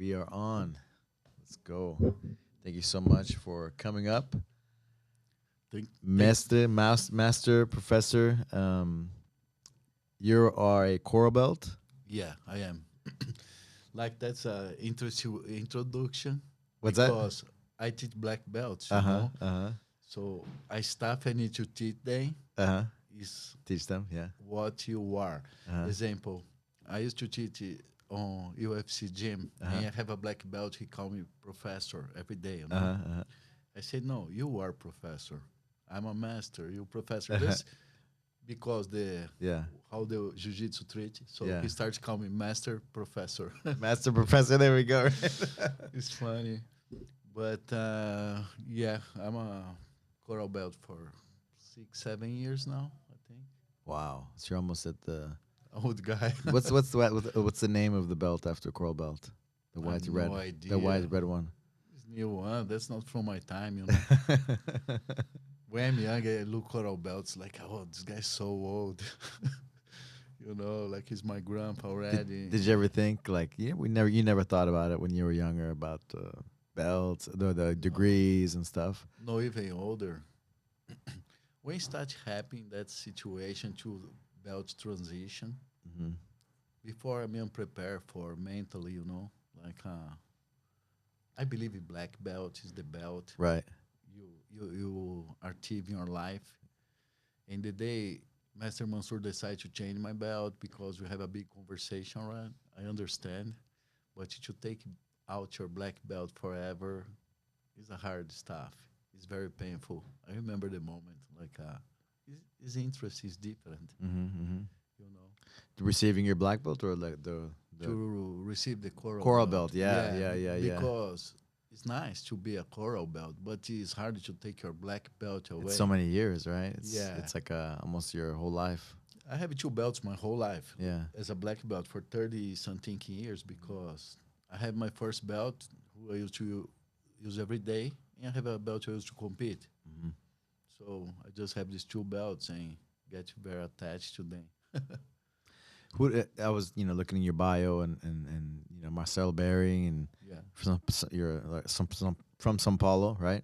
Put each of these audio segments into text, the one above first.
We are on. Let's go. Thank you so much for coming up. Master, professor. You are a coral belt. Yeah, I am. Like that's a interesting introduction. What's that? Because I teach black belts, Uh you huh. know. Uh huh. So I stuff I need to teach them Uh huh. is Teach them. Yeah. what you are. Uh-huh. Example, I used to teach on UFC gym, and I have a black belt. He called me professor every day. You know, I said, no, you are professor. I'm a master. You professor. Just because how the jiu-jitsu treat. So he starts calling me master professor. Master professor. There we go. It's funny, but yeah, I'm a coral belt for 6-7 years now, I think. Wow. So you're almost at the Old guy. what's the name of the belt after coral belt? The white red. No idea. The white red one. It's new one. That's not from my time, you know. When I'm young, I look coral belts like, oh, this guy's so old. You know, like he's my grandpa already. Did you ever think like you never thought about it when you were younger about belts, the degrees and stuff? No, even older. When you start happening that situation to belt transition, before I'm unprepared for mentally, you know, like I believe in black belt is the belt. Right. You achieve in your life. And the day Master Mansour decided to change my belt because we have a big conversation, right? I understand. But to take out your black belt forever is a hard stuff. It's very painful. I remember the moment. Like, his interest is different. You know, receiving your black belt or like the to receive the coral belt. Yeah. Because it's nice to be a coral belt, but it's hard to take your black belt away. It's so many years, right? Yeah. It's like almost your whole life. I have 2 belts my whole life. Yeah. As a black belt for 30-something years because I have my first belt who I used to use every day, and I have a belt I used to compete. So I just have these 2 belts and get very attached to them. Who I was, looking in your bio and Marcelo Behring and you're like from São Paulo, right?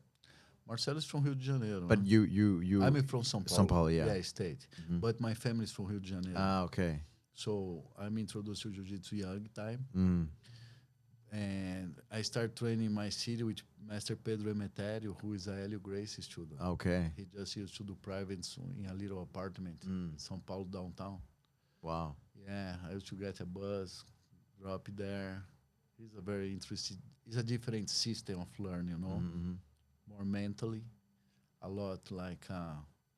Marcelo is from Rio de Janeiro. But you I'm from São Paulo. São Paulo, yeah. Yeah, state. But my family is from Rio de Janeiro. Ah, okay. So I'm introduced to Jiu-Jitsu young time. And I start training my city with Master Pedro Emetério, who is a Hélio Gracie student. Okay. He just used to do private in a little apartment in São Paulo downtown. Wow. Yeah, I used to get a bus, drop there. He's a very interesting. It's a different system of learning, you know, more mentally. A lot like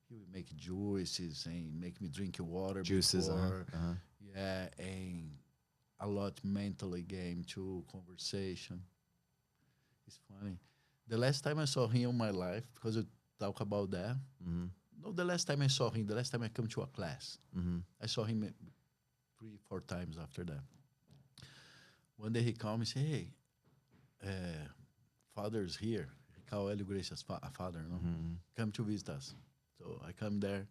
he would make juices and make me drink water. Juices, before. Yeah, and a lot mentally game too, conversation. It's funny. The last time I saw him in my life, because we talk about that. No, the last time I saw him, the last time I come to a class, I saw him 3-4 times after that. One day he called me and said, hey, father's here. He called Hélio Gracie as a father, no? Come to visit us. So I come there.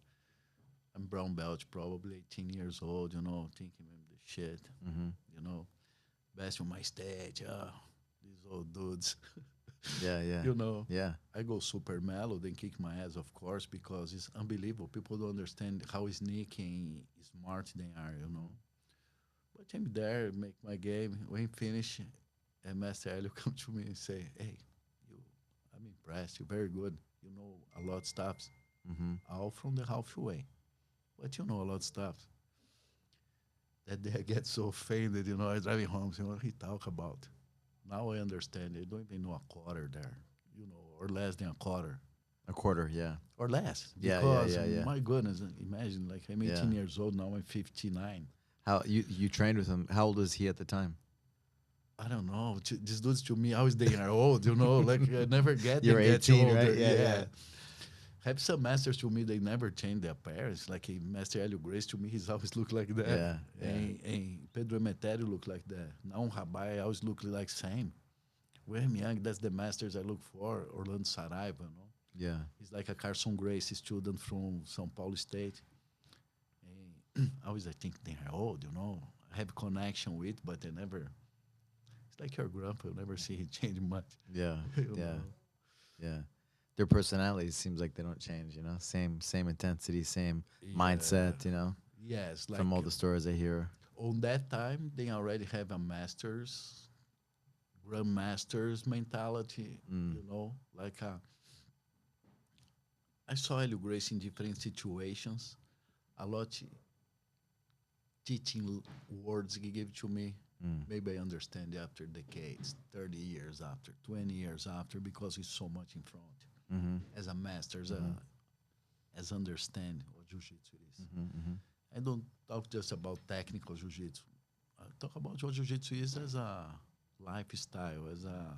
I'm brown belt, probably 18 years old, you know, thinking the shit, you know, best on my stage, these old dudes. Yeah. You know, Yeah. I go super mellow, then kick my ass, of course, because it's unbelievable. People don't understand how sneaky and smart they are, you know. But I'm there, make my game. When finish, and Master Helio come to me and say, hey, I'm impressed. You're very good. You know a lot of stuff, all from the halfway. But you know a lot of stuff. That day I get so offended, you know, I driving home, saying, what he talk about? Now I understand. They don't even know a quarter there, you know, or less than a quarter. A quarter, yeah. Or less. Yeah, because, yeah. my goodness, imagine, like, I'm 18 years old, now I'm 59. How you trained with him? How old was he at the time? I don't know. These dudes to me, always they are old, you know, like I never get You're 18, older. right? Yeah. Have some masters to me, they never change their appearance. Like Master Hélio Gracie, to me, he's always look like that. Yeah. And Pedro Emetério look like that. Now Rabai always look like same. When I'm young, that's the masters I look for. Orlando Saraiva, you know. Yeah. He's like a Carson Gracie student from São Paulo State. And always I think they are old, you know. I have connection with, but they never like your grandpa. You never see he change much. Yeah, you yeah, know? yeah. Their personalities seems like they don't change. You know, same intensity, same mindset. You know, Yes, like from all the stories I hear. on that time, they already have a master's, grandmaster's mentality. Mm. You know, like I saw Helio Gracie in different situations. A lot teaching words he gave to me. Mm. Maybe I understand after decades, 30 years after, 20 years after, because he's so much in front Mm-hmm. as a master, as understand what jiu-jitsu is. Mm-hmm. Mm-hmm. I don't talk just about technical jiu-jitsu. I talk about what jiu-jitsu is as a lifestyle, as a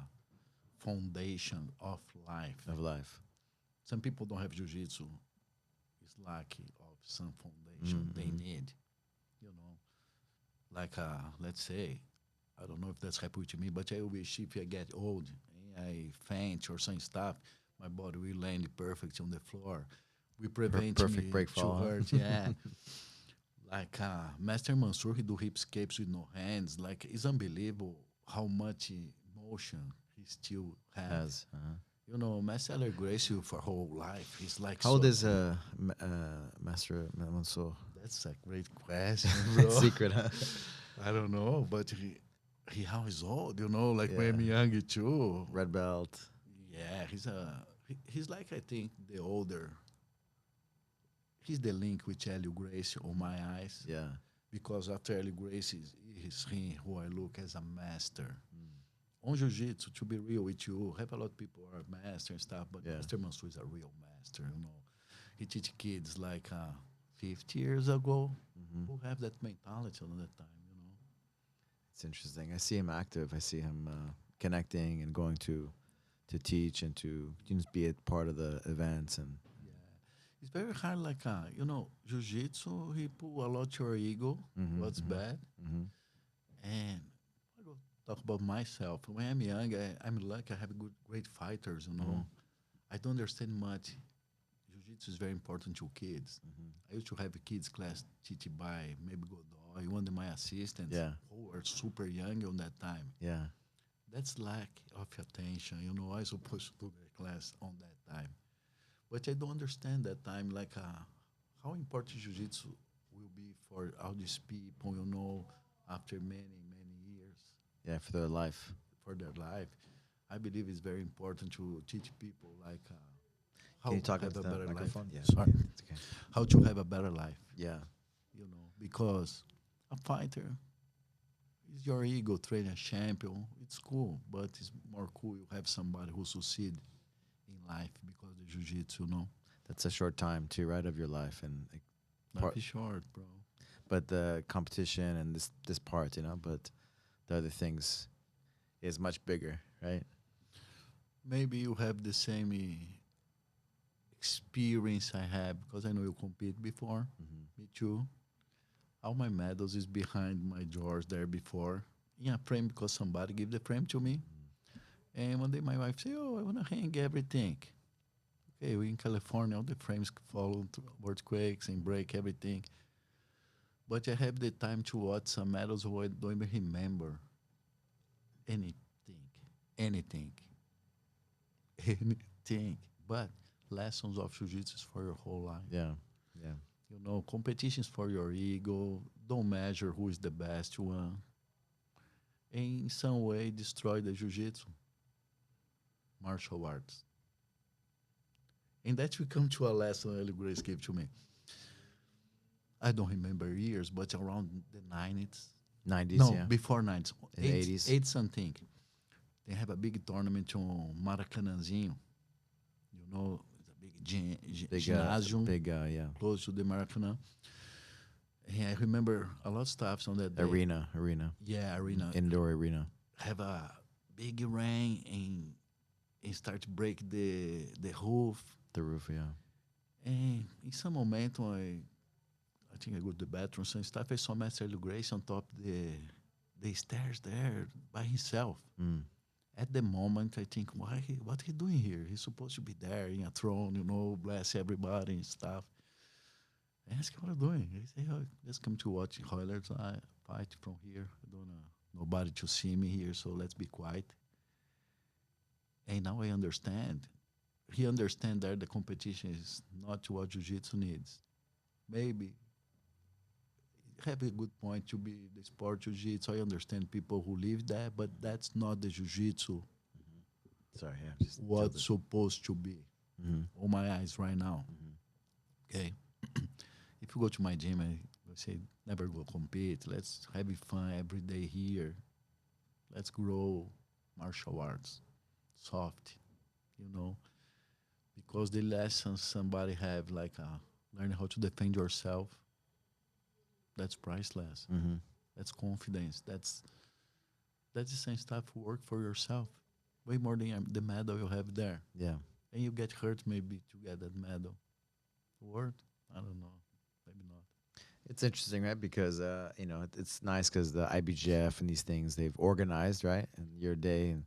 foundation of life. Of life. Some people don't have jiu-jitsu. It's lucky of some foundation they need, you know. Like, let's say, I don't know if that's happened to me, but I wish if I get old and I faint or some stuff, my body will land perfect on the floor. We prevent perfect me break to fall, huh? hurt. Yeah. Like Master Mansour, he do hip escapes with no hands. Like it's unbelievable how much motion he still has. You know, Marcelo Gracie for whole life. He's like How old is Master Mansour? That's a great question, bro. Secret, huh? I don't know, but he how he's old, you know, like Yeah. when I'm young too. Red belt. Yeah, he's like I think the older. He's the link with Helio Gracie on my eyes. Yeah. Because after Helio Gracie is him who I look as a master. On jiu-jitsu, to be real with you, have a lot of people are master and stuff, but Yeah. Master Mansour is a real master, you know. He teach kids like 50 years ago who have that mentality on that time, you know. It's interesting. I see him active. I see him connecting and going to teach and to just be a part of the events and. Yeah. It's very hard, like, you know, jiu-jitsu, he pull a lot your ego, what's bad. And I go talk about myself. When I'm young, I'm lucky I have great fighters, you know. I don't understand much. Jiu-jitsu is very important to kids. I used to have a kids class teach by maybe Godoi, one of my assistants who were super young on that time. Yeah. That's lack of attention, you know. I supposed to do the class on that time. But I don't understand that time, like how important jiu-jitsu will be for all these people, you know, after many, many years. Yeah, for their life. For their life. I believe it's very important to teach people, like, how Can you to talk have into a the better life. microphone? Yeah. Sorry. It's okay. How to have a better life, Yeah. you know, because a fighter is your ego, train a champion. It's cool, but it's more cool you have somebody who succeed in life because of jiu-jitsu, you know. That's a short time too, right, of your life, and Life is short, bro. but the competition and this part, you know, but the other things is much bigger, right? Maybe you have the same experience I have because I know you compete before. Me too. All my medals is behind my drawers there before in a frame because somebody gave the frame to me. And one day my wife said, "Oh, I want to hang everything." Okay, we in California, all the frames fall to earthquakes and break everything. But I have the time to watch some medals who I don't even remember anything, anything, anything. But lessons of jiu-jitsu is for your whole life. Yeah. Yeah. You know, competitions for your ego. Don't measure who is the best one. And in some way, destroy the jiu-jitsu, martial arts. And that will come to a lesson Ellie Grace gave to me. I don't remember years, but around the 90s. 90s, No, yeah. before 90s. In the 80s. 8 something. They have a big tournament on Maracanãzinho. You know, it's a big gymnasium Big, yeah. close to the Maracanã. And I remember a lot of stuff on that day. Arena. Yeah, arena. Indoor arena. Have a big rain and start to break the roof. The roof, yeah. And in some moment, I think I go to the bathroom, some stuff. I saw Master Grace on top the stairs there by himself. At the moment, I think, what he doing here? He's supposed to be there in a throne, you know, bless everybody and stuff. I asked him what I'm doing. He said, "Oh, just come to watch Hoylers fight from here. I don't wanna nobody to see me here, so let's be quiet. And now I understand. He understand that the competition is not what jiu-jitsu needs. Maybe have a good point to be the sport jiu-jitsu. I understand people who live there, but that's not the jiu-jitsu Sorry, yeah. Just what's supposed to be on my eyes right now. Okay. If you go to my gym, I say, never go compete. Let's have fun every day here. Let's grow martial arts. Soft, you know. Because the lessons somebody have, like learning how to defend yourself, that's priceless. That's confidence. That's the same stuff work for yourself. Way more than the medal you have there. Yeah. And you get hurt maybe to get that medal. Word? I don't know. Maybe not. It's interesting, right? Because it's nice because the IBJF and these things they've organized, right? And your day and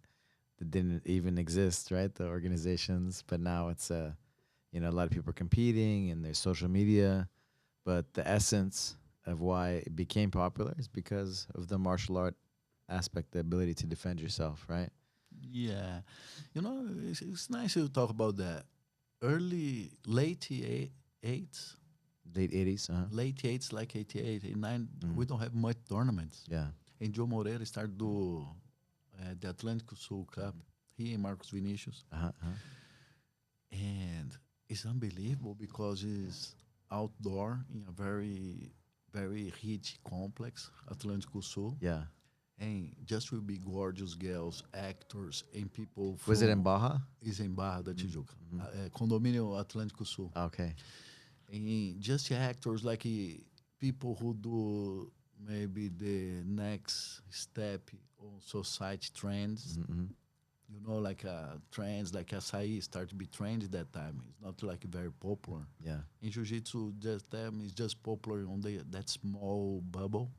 that didn't even exist, right? The organizations, but now it's a lot of people are competing and there's social media, but the essence of why it became popular is because of the martial art aspect, the ability to defend yourself, right? Yeah. It's nice to talk about that. Late 8s, Late 80s, late 8s, like 88, 89, we don't have much tournaments. Yeah. And Joe Moreira started the Atlântico Sul Cup, he and Marcos Vinicius. And it's unbelievable because it's outdoor in a very, very rich complex, Atlântico Sul. Yeah. And just will be gorgeous girls, actors, and people. Was it in Baja? It's in Barra da Tijuca. Condomínio Atlântico Sul. Okay. And just actors, like people who do maybe the next step on society trends. Like trends, like Açai start to be trendy that time. It's not like very popular. Yeah. In Jiu-Jitsu, is just popular on that small bubble.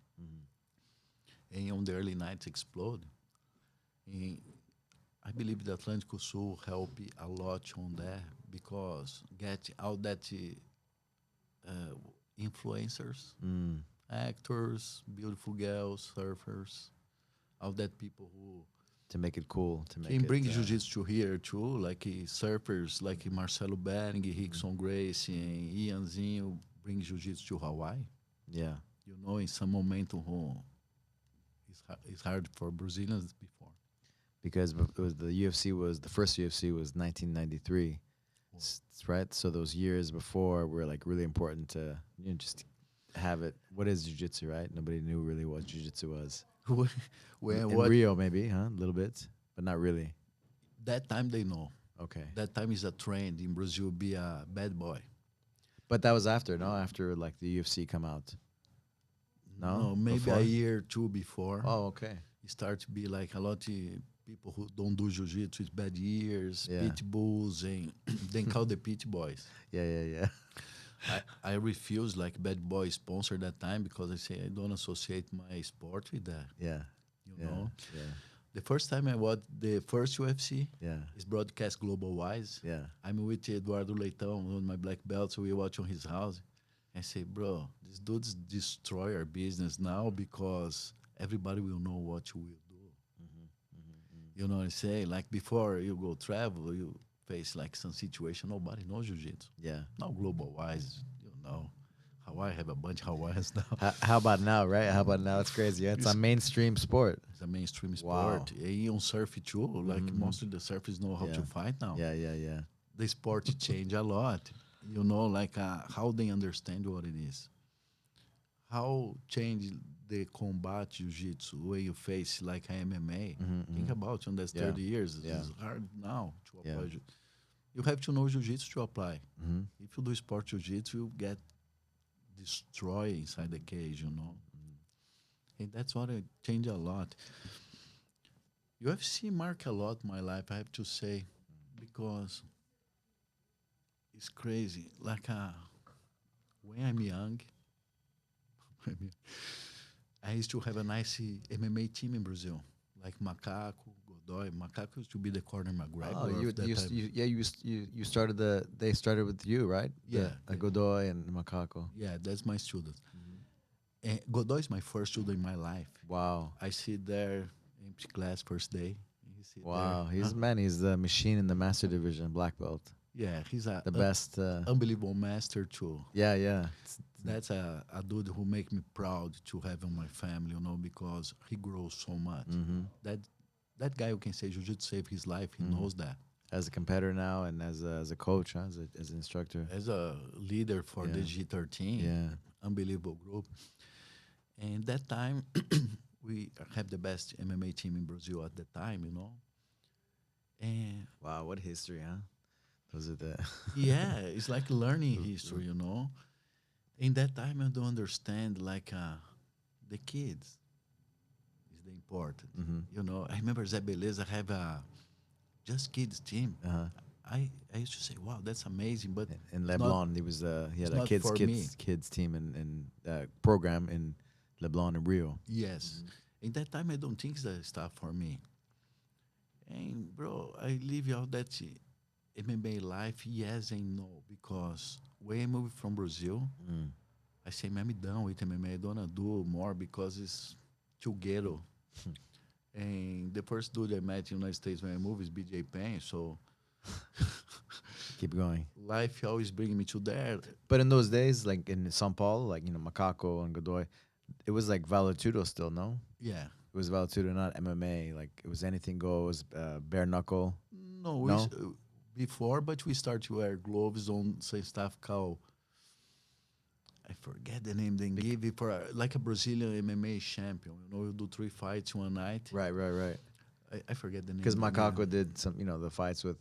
And on the early nights explode. And I believe the Atlântico Sul helped a lot on that because get out that influencers, actors, beautiful girls, surfers, all that people who to make it cool, to make can it bring jiu-jitsu here too, like surfers, like Marcelo Behring, Rickson Gracie, and Ianzinho bring jiu-jitsu to Hawaii. Yeah. In some momentum, it's hard for Brazilians before. Because it was the first UFC was 1993, right? So those years before were like really important to just have it. What is jiu-jitsu, right? Nobody knew really what jiu-jitsu was. In Rio, maybe, a little bit, but not really. That time they know. Okay. That time is a trend in Brazil, be a bad boy. But that was after like the UFC come out. No, maybe before? A year or two before. Oh, okay. It started to be like a lot of people who don't do jiu-jitsu with bad years, pit bulls, and then call the pit boys. Yeah. I refused like bad boy sponsor that time because I say I don't associate my sport with that. Yeah. You know? Yeah. The first time I watched the first UFC is broadcast global-wise. Yeah. I'm with Eduardo Leitão on my black belt, so we watch on his house. I say, bro, this dude's destroy our business now because everybody will know what you will do. You know what I'm saying? Like before you go travel, you face like some situation, nobody knows jiu-jitsu. Yeah. Now global-wise, Hawaii have a bunch of Hawaiians now. How about now, right? How about now? It's crazy. It's a mainstream sport. It's a mainstream sport. And on surf too, like most of the surfers know how to fight now. Yeah. The sport change a lot. Like how they understand what it is. How change the combat jiu-jitsu when you face like MMA. Think about in the 30 years. It's hard now to apply. You have to know jiu-jitsu to apply. If you do sport jiu-jitsu, you get destroyed inside the cage, And that's what it changed a lot. UFC marked a lot my life, I have to say, because it's crazy. Like when I'm young, I used to have a nice MMA team in Brazil, like Macaco, Godoi. Macaco used to be the Conor McGregor. You started they started with you, right? Yeah, Godoi and Macaco. Yeah, that's my student. And Godoi is my first judo in my life. Wow. I sit there, empty class, first day. He sit Wow. there. He's the machine in the master division, black belt. Yeah, he's The best. unbelievable master too. Yeah, yeah. That's a dude who make me proud to have in my family, because he grows so much. That guy who can say jiu-jitsu saved his life, he knows that. As a competitor now and as a coach, huh? As an instructor. As a leader for the G13, Yeah. unbelievable group. And that time, we have the best MMA team in Brazil at the time, And Wow, what history, huh? Those are the yeah, it's like learning history, In that time, I don't understand, like, the kids is the important. I remember Zé Beleza have a just kids team. I used to say, wow, that's amazing, but in it's Leblon, he had a kids team and program in Leblon and Rio. Yes. In that time, I don't think that stuff for me. And bro, I live out that MMA life, yes and no, because when I moved from Brazil, I say, man, I'm done with MMA. I don't want to do more because it's too ghetto. And the first dude I met in the United States when I moved is BJ Penn. So keep going. Life always bring me to there. But in those days, like in São Paulo, like, Macaco and Godoy, it was like Valetudo still, no? Yeah. It was Valetudo, not MMA. Like, it was anything goes, bare knuckle. No? Before, but we start to wear gloves on some stuff called, I forget the name they give it for, like a Brazilian MMA champion. You do 3 fights one night. Right. I forget the name. Because Macaco did some, the fights with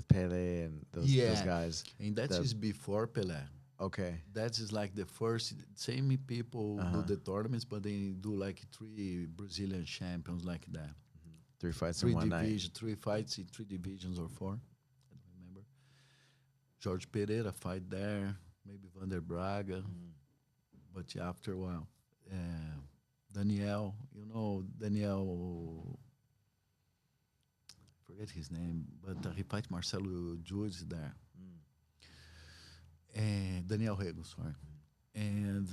Pele and those guys. And that is before Pele. Okay. That is like the first, same people do the tournaments, but they do like 3 Brazilian champions like that. 3 fights in one night. 3 fights in 3 divisions or 4. I don't remember. Jorge Pereira fight there, maybe Vander Braga. But after a while, Daniel, Daniel, forget his name, but he fight Marcelo Juiz there. And Daniel Rego, sorry. And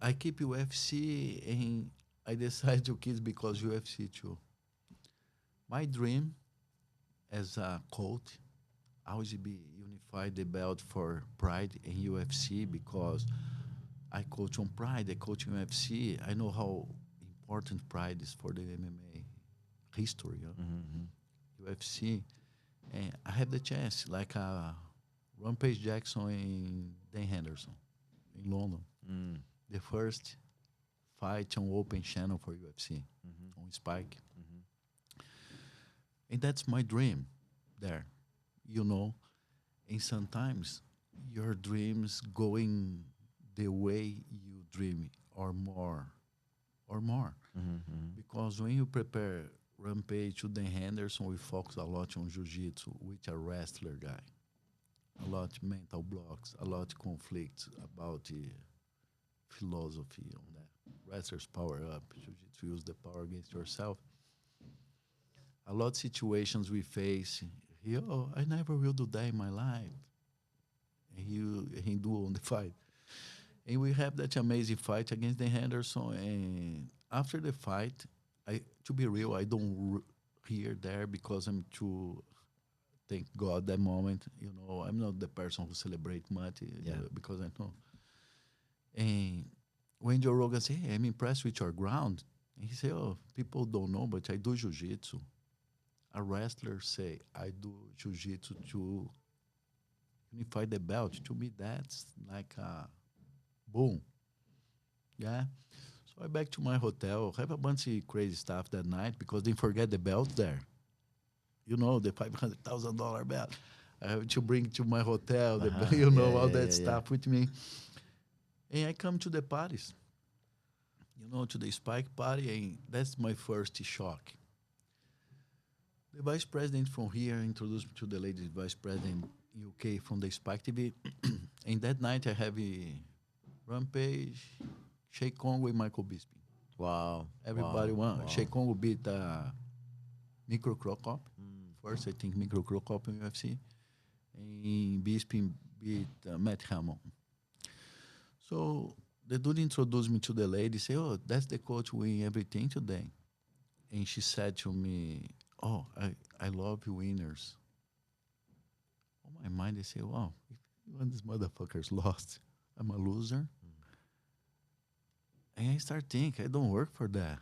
I keep UFC and I decided to kids because UFC too. My dream as a coach always be unify the belt for Pride and UFC because I coach on Pride, I coach on UFC. I know how important Pride is for the MMA history. UFC. And I have the chance, like Rampage Jackson and Dan Henderson in London. The first fight on open channel for UFC on Spike. And that's my dream there, And sometimes your dreams going the way you dream or more. Because when you prepare Rampage to Dan Henderson, we focus a lot on Jiu-Jitsu, with a wrestler guy. A lot mental blocks, a lot conflicts about the philosophy on that. Wrestlers power up, Jiu-Jitsu use the power against yourself. A lot of situations we face, I never will do that in my life. And he do on the fight. And we have that amazing fight against Dan Henderson. And after the fight, to be real, I don't hear there because I'm too, thank God, that moment. I'm not the person who celebrate much because I know. And when Joe Rogan say, hey, I'm impressed with your ground, and he say, people don't know, but I do jiu-jitsu. A wrestler say, I do jiu-jitsu to unify the belt. To me, that's like a boom. Yeah. So I back to my hotel, have a bunch of crazy stuff that night because they forget the belt there. The $500,000 belt. I have to bring to my hotel, all that stuff with me. And I come to the parties, to the Spike party, and that's my first shock. The vice president from here introduced me to the lady vice president UK from the Spike TV. And that night I have a Rampage, Shea Congo, and Michael Bisping. Wow. Everybody won. Shea Congo beat Micro Crocop. First, I think Micro Crocop in UFC. And Bisping beat Matt Hamill. So the dude introduced me to the lady. Say, "Oh, that's the coach win everything today." And she said to me, "Oh, I love winners." On my mind, I say, "Wow, if one of these motherfuckers lost, I'm a loser." And I start thinking, I don't work for that.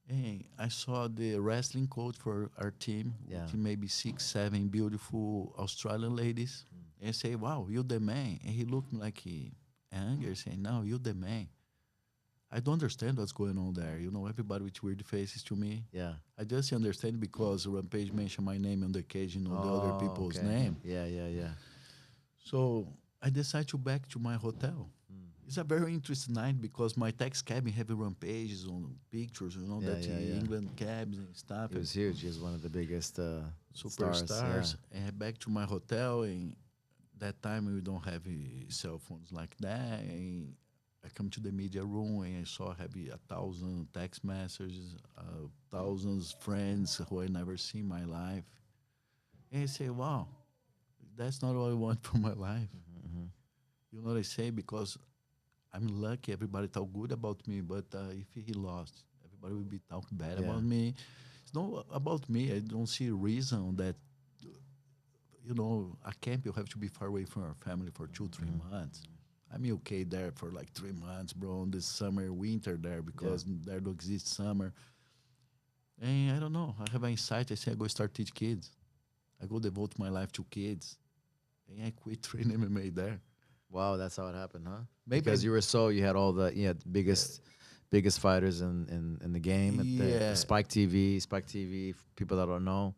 And I saw the wrestling coach for our team, Yeah. with maybe 6, 7 beautiful Australian ladies. And I say, "Wow, you the man." And he looked like he angry, saying, "No, you the man." I don't understand what's going on there. You know, everybody with weird faces to me. Yeah. I just understand because Rampage mentioned my name on the cage, you know, the other people's okay. name. Yeah, yeah, yeah. So I decided to back to my hotel. It's a very interesting night because my tax cabin have rampages on pictures, you know, Yeah, that yeah, yeah. England cabs and stuff. He was huge. He was one of the biggest stars. Superstars. And back to my hotel, and that time we don't have cell phones like that. And I come to the media room and I saw have 1,000 text messages, thousands friends who I never seen in my life. And I say, wow, that's not what I want for my life. You know what I say? Because I'm lucky everybody talk good about me, but if he lost, everybody will be talking bad Yeah. about me. It's not about me. I don't see a reason that, you know, a camp you have to be far away from our family for 2, 3 months. I'm okay there for like 3 months, bro. In this summer, winter there because there don't exist summer. And I don't know. I have an insight. I say I go start teach kids. I go devote my life to kids. And I quit training MMA there. Wow, that's how it happened, huh? Maybe Because you had all the biggest fighters in the game. Yeah. Spike TV. People that don't know,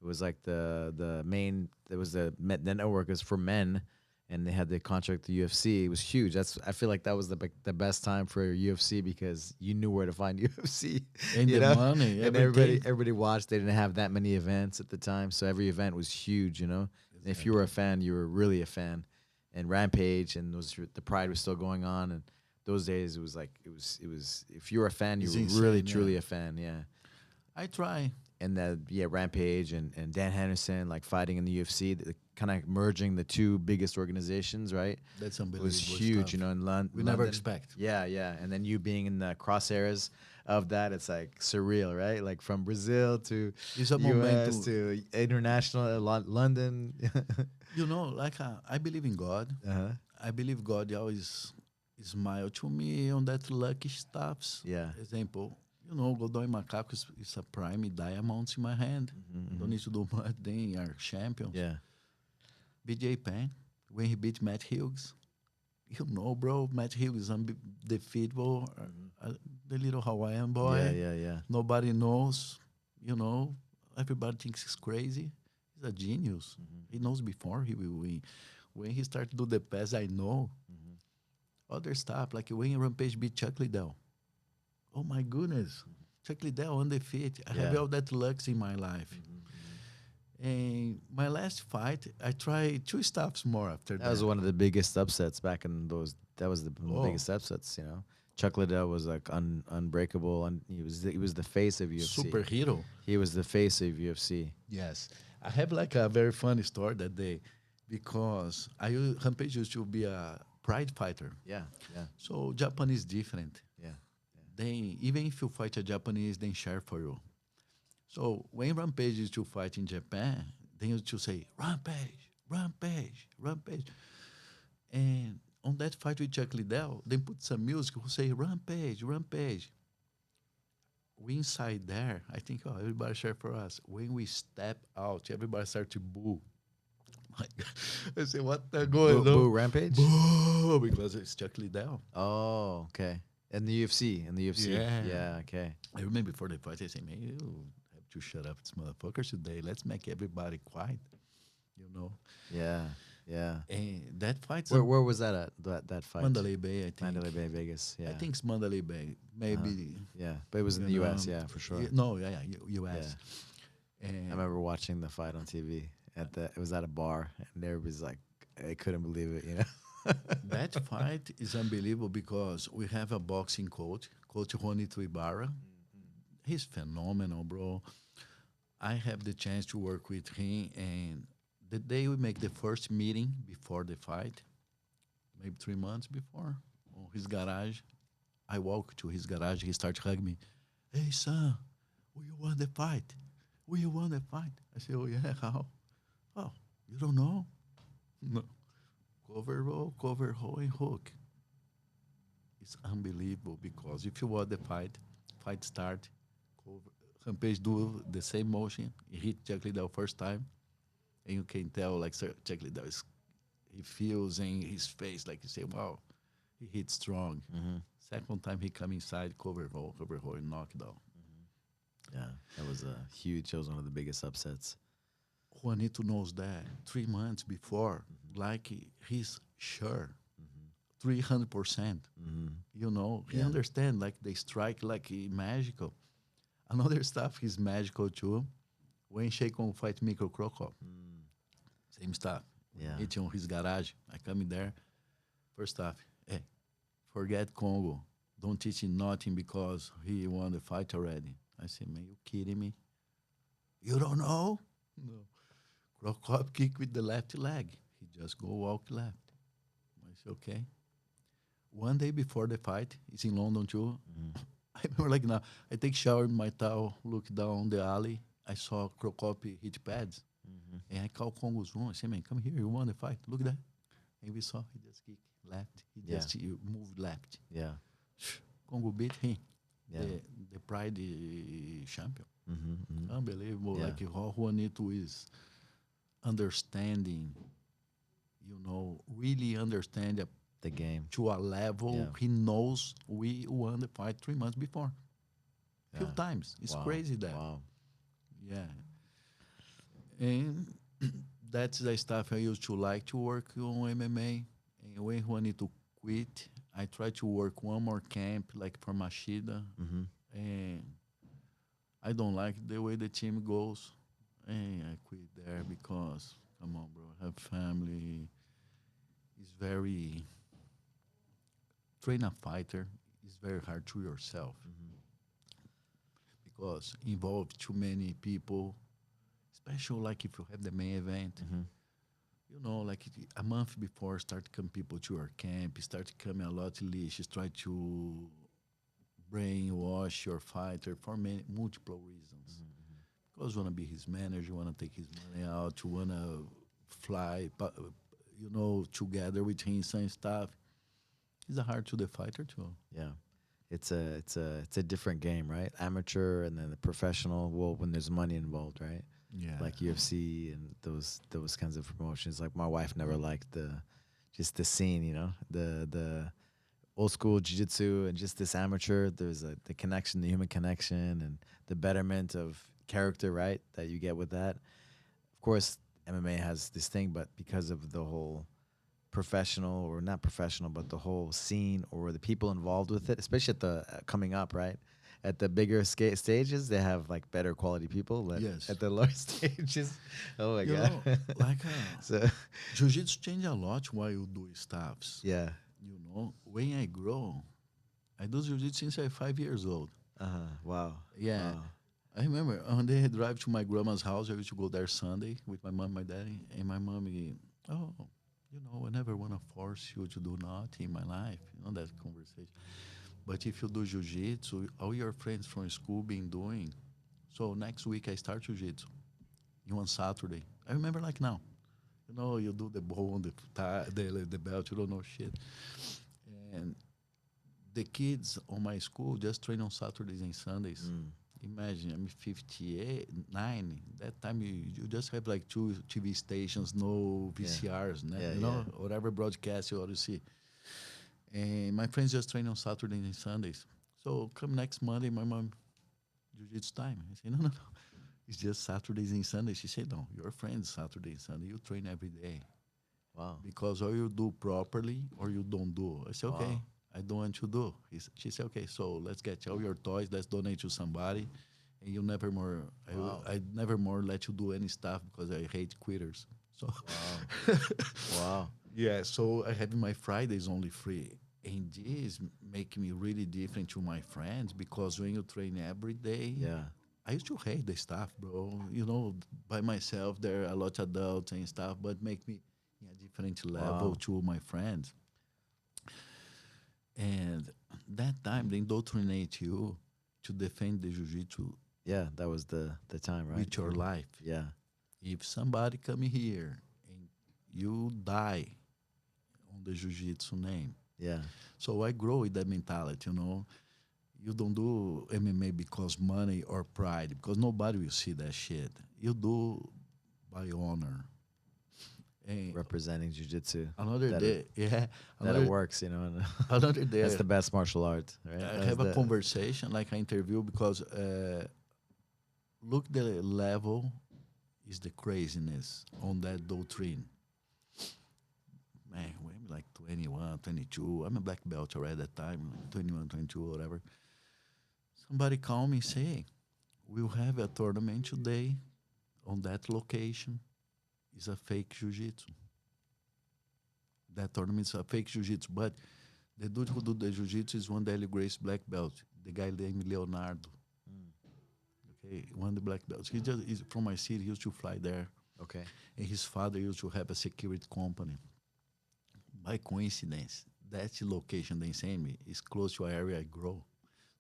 it was like the main. It was the network is for men, and they had the contract with the UFC. It was huge. I feel like that was the best time for UFC because you knew where to find UFC. And you the know? money, And everything. everybody watched. They didn't have that many events at the time, so every event was huge. You know, and if you were a fan, you were really a fan. And Rampage and the Pride was still going on, and those days it was like it was if you were a fan, you It's were insane, really yeah. truly a fan, yeah. I try. And that Rampage and Dan Henderson like fighting in the UFC, kind of merging the two biggest organizations, right? That's It unbelievable. was huge, stuff. you know, in London. We never expect. Yeah, yeah, and then you being in the crosshairs of that, it's like surreal, right? Like from Brazil to It's a US momentum. to international London. You know, like I believe in God. uh-huh. I believe God always smile to me on that lucky stuffs. Yeah. Example, you know, Godoi Macaco is a prime diamond in my hand. Don't need to do much. They are champions. Yeah. BJ Penn, when he beat Matt Hughes, you know, bro, Matt Hughes is undefeatable. The little Hawaiian boy. Yeah, yeah, yeah. Nobody knows, you know. Everybody thinks he's crazy. He's a genius. He knows before he will win. When he started to do the pass, I know. Other stuff, like when Rampage beat Chuck Liddell. Oh my goodness. Chuck Liddell undefeated. I have Yeah. all that luck in my life. And my last fight, I tried 2 stuffs more after that. That was one of the biggest upsets back in those. That was the biggest upsets, you know. Chuck Liddell was like unbreakable, he was the face of UFC. Superhero. He was the face of UFC. Yes. I have like a very funny story that day because Rampage used to be a pride fighter. Yeah, yeah, So Japanese different. yeah. They even if you fight a Japanese, they share for you. So when Rampage used to fight in Japan, they used to say Rampage, Rampage, Rampage. And on that fight with Chuck Liddell, they put some music who say Rampage, Rampage. We inside there, I think, oh, everybody share for us. When we step out, everybody start to boo. My God. I say, what the going on? Boo Rampage. Boo, because it's Chuck Liddell. Oh, okay. In the UFC, Yeah. yeah, okay. I remember before the fight, I say, man, you have to shut up, this motherfuckers today. Let's make everybody quiet, you know. Yeah, yeah. And that fight's Where was that at? That fight? Mandalay Bay, I think. Mandalay Bay, Vegas. Yeah, I think it's Mandalay Bay. Maybe. yeah. But it was in the you U.S. know, Yeah, for sure. No, yeah, U.S. And I remember watching the fight on TV. It was at a bar, and everybody's like, I couldn't believe it, you know. that fight is unbelievable because we have a boxing coach, Coach Juanito Ibarra. He's phenomenal, bro. I have the chance to work with him, and the day we make the first meeting before the fight, maybe 3 months before, on his garage. I walk to his garage. He starts hugging me. Hey, son, will you want the fight? Will you want the fight? I say, oh, yeah, how? Oh, you don't know? No. Cover roll, cover hold, and hook. It's unbelievable because if you want the fight start, cover, Rampage do the same motion. He hit Chuck Liddell first time, and you can tell like Chuck Liddell is he feels in his face like you say, wow, he hit strong. Second time he come inside, cover hold, and knock down. Yeah, that was a huge. That was one of the biggest upsets. Juanito knows that 3 months before, like he's sure, 300%. You know, he understand like they strike like magical. Another stuff is magical too. When Sheikon fight Micro Crocop, same stuff. Yeah. It's on his garage. I come in there. First stuff, hey, forget Congo. Don't teach him nothing because he won the fight already. I say, man, you kidding me? You don't know? No. Crocop kick with the left leg. He just go walk left. I say, okay. One day before the fight, it's in London too. I remember like now, I take shower in my towel, look down the alley. I saw Crocop hit pads. And I call Congo's room. I say, man, come here. You want the fight. Look at that. And we saw he just kicked left. He just moved left. Yeah. Congo beat him. Yeah. The Pride champion. Mm-hmm. Unbelievable. Yeah. Like how Juanito is understanding, you know, really understand The game. to a level Yeah. he knows we won the fight 3 months before. Few Yeah. times. It's Wow. crazy that. Wow. Yeah. And that's the stuff I used to like to work on MMA. And when Juanito quit, I tried to work one more camp, like for Machida. And I don't like the way the team goes. And I quit there because, come on, bro, I have family. It's very, train a fighter is very hard to yourself because involve too many people, especially like if you have the main event. You know, like a month before, start come people to your camp, start coming a lot of leashes, try to brainwash your fighter for multiple reasons. Because you want to be his manager, you want to take his money out, you want to fly, you know, together with him and stuff. It's hard to the fighter too. Yeah. It's a different game, right? Amateur and then the professional. Well, when there's money involved, right? Yeah. Like UFC and those kinds of promotions. Like my wife never liked just the scene, you know, the old school jiu-jitsu and just this amateur. There's the connection, the human connection, and the betterment of character, right, that you get with that. Of course, MMA has this thing, but because of the whole professional or not professional, but the whole scene or the people involved with it, especially at the coming up, right? At the bigger stages, they have like better quality people. But Yes. at the lower stages, oh my You god. know, like So jiu-jitsu change a lot while you do stuffs. yeah. You know, when I grow, I do jiu-jitsu since I'm 5 years old. Wow. Yeah. Wow. I remember one day I drive to my grandma's house. I used to go there Sunday with my mom, my daddy, and my mommy. Oh, you know, I never want to force you to do nothing in my life. You know that conversation. But if you do jiu-jitsu, all your friends from school been doing. So next week I start jiu-jitsu. You on Saturday. I remember like now. You know, you do the bone, the belt. You don't know shit. And the kids on my school just train on Saturdays and Sundays. Imagine, I'm 58, 9. That time you just have like 2 TV stations, no VCRs, you know, whatever broadcast you ought to see. And my friends just train on Saturdays and Sundays. So come next Monday, my mom, jiu-jitsu time. I say, no. It's just Saturdays and Sundays. She said, no, your friends Saturday and Sunday, you train every day. Wow. Because or you do properly or you don't do. I said, okay. Wow. I don't want to do. She said, okay, so let's get all your toys, let's donate to somebody, and you never more, I never more let you do any stuff because I hate quitters. So, Wow. yeah, so I have my Fridays only free. And this make me really different to my friends because when you train every day, I used to hate the stuff, bro. You know, by myself, there are a lot of adults and stuff, but make me in a different level to my friends. And that time they indoctrinate you to defend the jiu-jitsu Yeah, that was the time, right? with your life. Yeah. If somebody come here and you die on the jiu-jitsu name. Yeah. So I grow with that mentality, you know. You don't do MMA because money or pride, because nobody will see that shit. You do by honor. And Representing jiu-jitsu. another That day, yeah, that it another, works, you know. And another day, that's the best martial art, right? I That's have a the, conversation, like an interview, because look the level is the craziness on that doctrine. Man, when I'm like 21, 22, I'm a black belt already at that time, like 21, 22, whatever. Somebody call me and say, "Hey, we'll have a tournament today on that location. It's a fake jiu-jitsu. That tournament is a fake jiu-jitsu, but the dude who do the jiu-jitsu is one daily grace black belt, the guy named Leonardo. Okay, one of the black belts. He just is from my city. He used to fly there, okay. and his father used to have a security company. By coincidence, that location they sent me is close to an area I grow,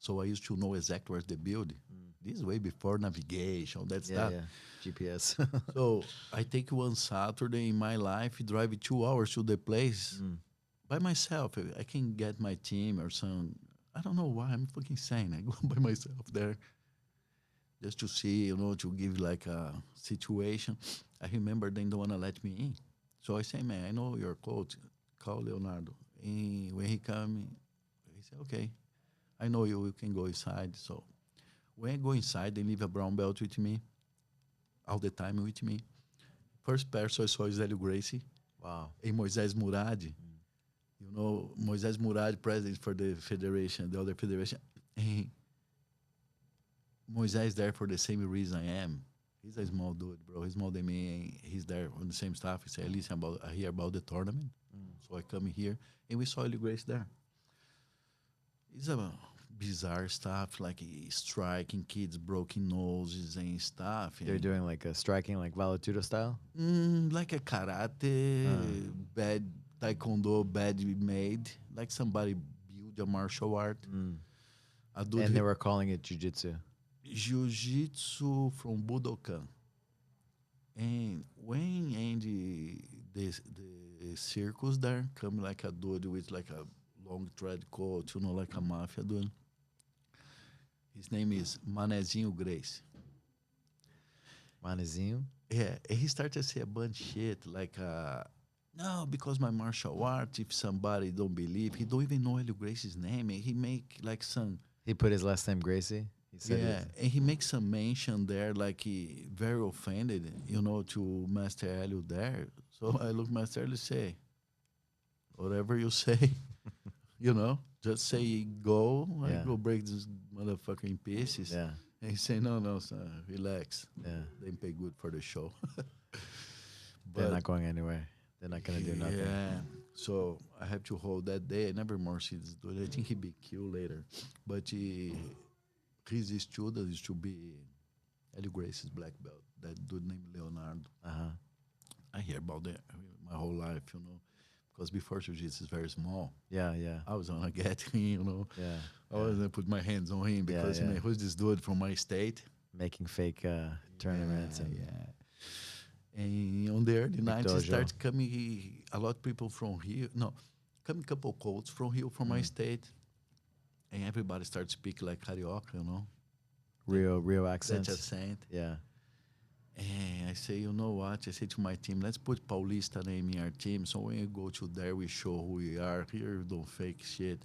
so I used to know exactly where's the building. This is way before navigation, that Yeah, stuff. yeah. GPS. So I take one Saturday in my life, drive 2 hours to the place by myself. I can get my team or some. I don't know why I'm fucking sane. I go by myself there just to see, you know, to give like a situation. I remember they don't wanna let me in, so I say, man, I know your coach. Call Leonardo. And when he come, he said, okay, I know you. You can go inside. So when I go inside, they leave a brown belt with me all the time with me. First person I saw is Hélio Gracie Wow. and Moisés Murad. You know, Moisés Murad, president for the federation, the other federation. And Moisés there for the same reason I am. He's a small dude, bro. He's smaller than me. And he's there on the same staff. He said, listen, I hear about the tournament. So I come here, and we saw Hélio Gracie there. It's a bizarre stuff, like striking kids, broken noses and stuff. They're doing like a striking, like Valetudo style. Like a karate, bad taekwondo, bad made. Like somebody build a martial art. A dude And they were calling it jiu-jitsu. jiu-jitsu from Budokan. And when Andy the circus there come like a dude with like a long thread coat, you know, like a mafia dude. His name is Manezinho Grace. Manezinho. Yeah, and he started to say a bunch of shit like, no, because my martial art, if somebody don't believe, he don't even know Hélio Gracie's name, and he make like some, He put his last name Gracie. He said yeah, it. and he makes some mention there, like he very offended, you know, to Master Hélio there. So I look Master Hélio say, whatever you say, you know, just say go, I Yeah. go break this motherfucker in pieces. Yeah. And he say, no, son, relax. Yeah. They pay good for the show. They're not going anywhere. They're not gonna do nothing. Yeah. So I have to hold that day. I never more see this dude. I think he be killed later. But his student is to be Hélio Gracie's black belt. That dude named Leonardo. I hear about that my whole life, you know. Because before jiu-jitsu is very small. Yeah, yeah, I was gonna get him, you know. yeah. I was gonna put my hands on him because, yeah. man, who's this dude from my state? Making fake tournaments and And on the early 90s, dojo. started coming a lot of people from here. No, coming couple coats from here, from my state. And everybody started speaking like Carioca, you know. real That accents. accent. Yeah, And I say, you know what? I say to my team, let's put Paulista name in our team. So when you go to there, we show who we are. Here, we don't fake shit.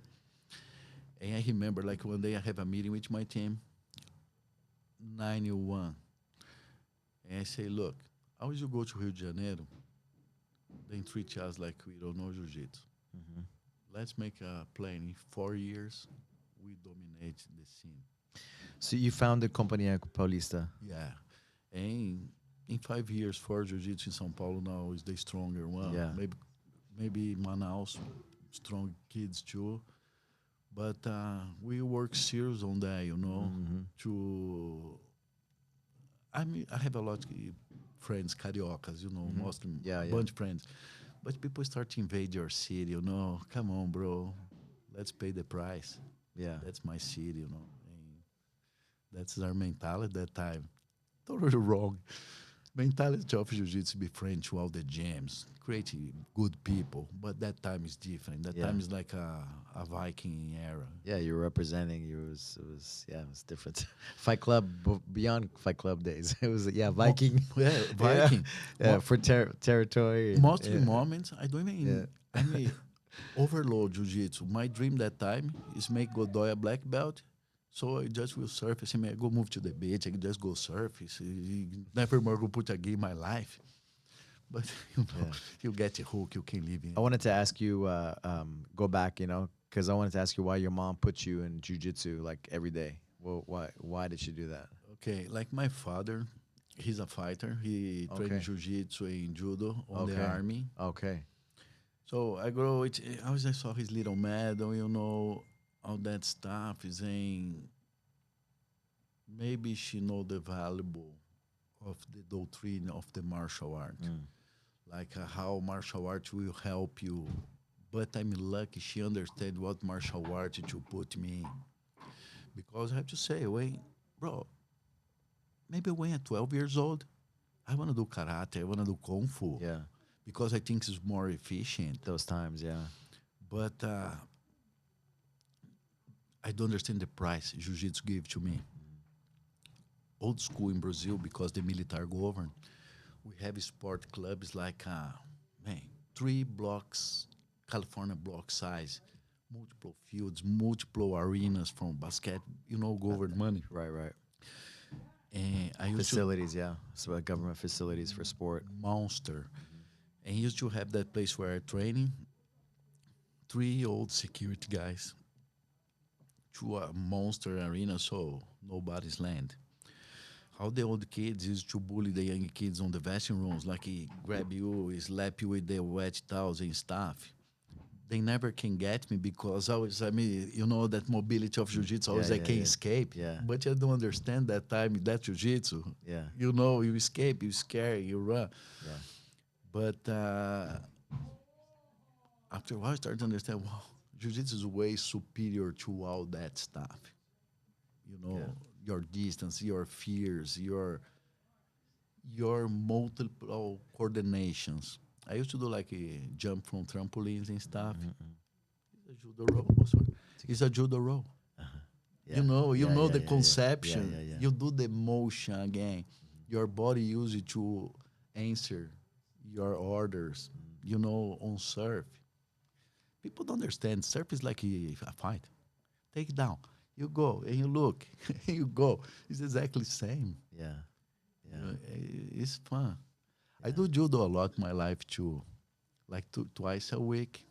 And I remember, like, one day I have a meeting with my team, 91. And I say, look, how would you go to Rio de Janeiro, then treat us like we don't know jiu-jitsu? Let's make a plan. In 4 years, we dominate the scene. so you founded Companhia Paulista. Yeah. And in 5 years, for jiu-jitsu in São Paulo now is the stronger one. Yeah. Maybe Manaus, strong kids too. But we work serious on that, you know, to... I have a lot of friends, cariocas, you know, Muslim, Yeah, yeah. bunch of friends. But people start to invade your city, you know. Come on, bro. let's pay the price. Yeah. That's my city, you know. And that's our mentality at that time. Totally wrong. Mentality of jiu-jitsu be friend to all the gyms, create good people, but that time is different. That Yeah. time is like a Viking era. Yeah, you were representing. You was it was yeah, it was different. Fight Club beyond Fight Club days. It was yeah, Viking. Yeah, Viking. Yeah, Mo- for territory. Mostly Yeah. moments. I don't Yeah. even. I mean, overload jiu-jitsu. My dream that time is make Godoi a black belt. So I just will surf. I say, man, I go move to the beach. I can just go surf. Never more go put a game in my life. But you know, Yeah. you get a hook. You can live in. I wanted to ask you, go back, because I wanted to ask you why your mom put you in jujitsu like every day. Well, why did she do that? Okay, like my father, he's a fighter. He Okay. trained jiu-jitsu and judo on the Okay. army. Okay. So I grow it. I always I saw his little medal, all that stuff. Is saying maybe she know the valuable of the doctrine of the martial art, like how martial art will help you. But I'm lucky she understand what martial art to put me in. Because I have to say, bro, maybe when I'm 12 years old, I want to do karate, I want to do kung fu, Yeah. because I think it's more efficient. Those times, yeah. But I don't understand the price jiu-jitsu gave to me. Old school in Brazil, because the military govern, we have sport clubs like, man, 3 blocks, California block size, multiple fields, multiple arenas from basket, government money. Right. And I used Facilities, yeah. So government facilities for sport. to monster. And used to have that place where I training, 3 old security guys to a monster arena, so nobody's land. How the old kids used to bully the young kids on the dressing rooms, like he grab you, he slap you with the wet towels and stuff. They never can get me because that mobility of jiu-jitsu, always I can escape. Yeah. But I don't understand that time, that jiu-jitsu. Yeah. You escape, you scare, you run. Yeah. But after a while, I started to understand, wow, jiu-jitsu is way superior to all that stuff. Yeah. Your distance, your fears, your multiple coordinations. I used to do like a jump from trampolines and stuff. It's a judo roll. Oh, sorry. It's a judo roll. Yeah. You Yeah, know yeah, the yeah, conception. yeah. You do the motion again. Your body use it to answer your orders. On surf. People don't understand. Surf is like a fight. Take it down. You go and you look. You go. It's exactly the same. Yeah. Yeah. It's fun. I do judo a lot in my life too, like twice a week.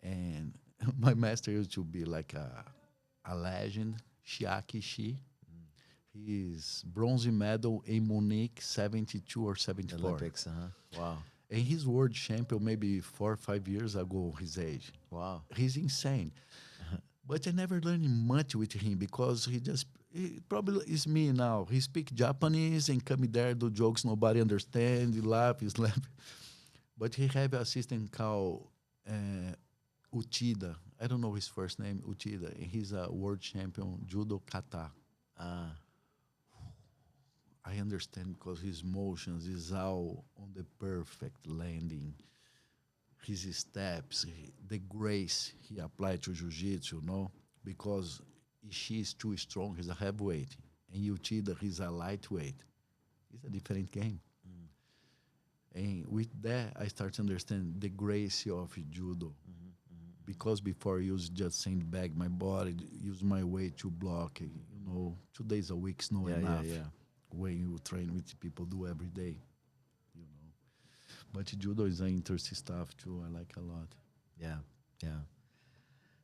And my master used to be like a legend, Shiak Ishi. He's bronze medal in Munich, 72 or 74. Olympics, Wow. And he's world champion maybe 4 or 5 years ago, his age. Wow. He's insane. But I never learned much with him because he probably is me now. He speak Japanese and come there, do jokes nobody understand, he laugh, he slap. But he have an assistant called Uchida. I don't know his first name, Uchida. And he's a world champion, judo kata. I understand because his motions is all on the perfect landing. His steps, the grace he applied to jiu-jitsu, because Ishii is too strong, he's a heavyweight, and Uchida, he's a lightweight. It's a different game. And with that, I start to understand the grace of judo. Because before I used just sandbag my body, use my weight to block, 2 days a week is not enough. Yeah. When you train with people do every day. But judo is an interesting stuff too. I like a lot. Yeah.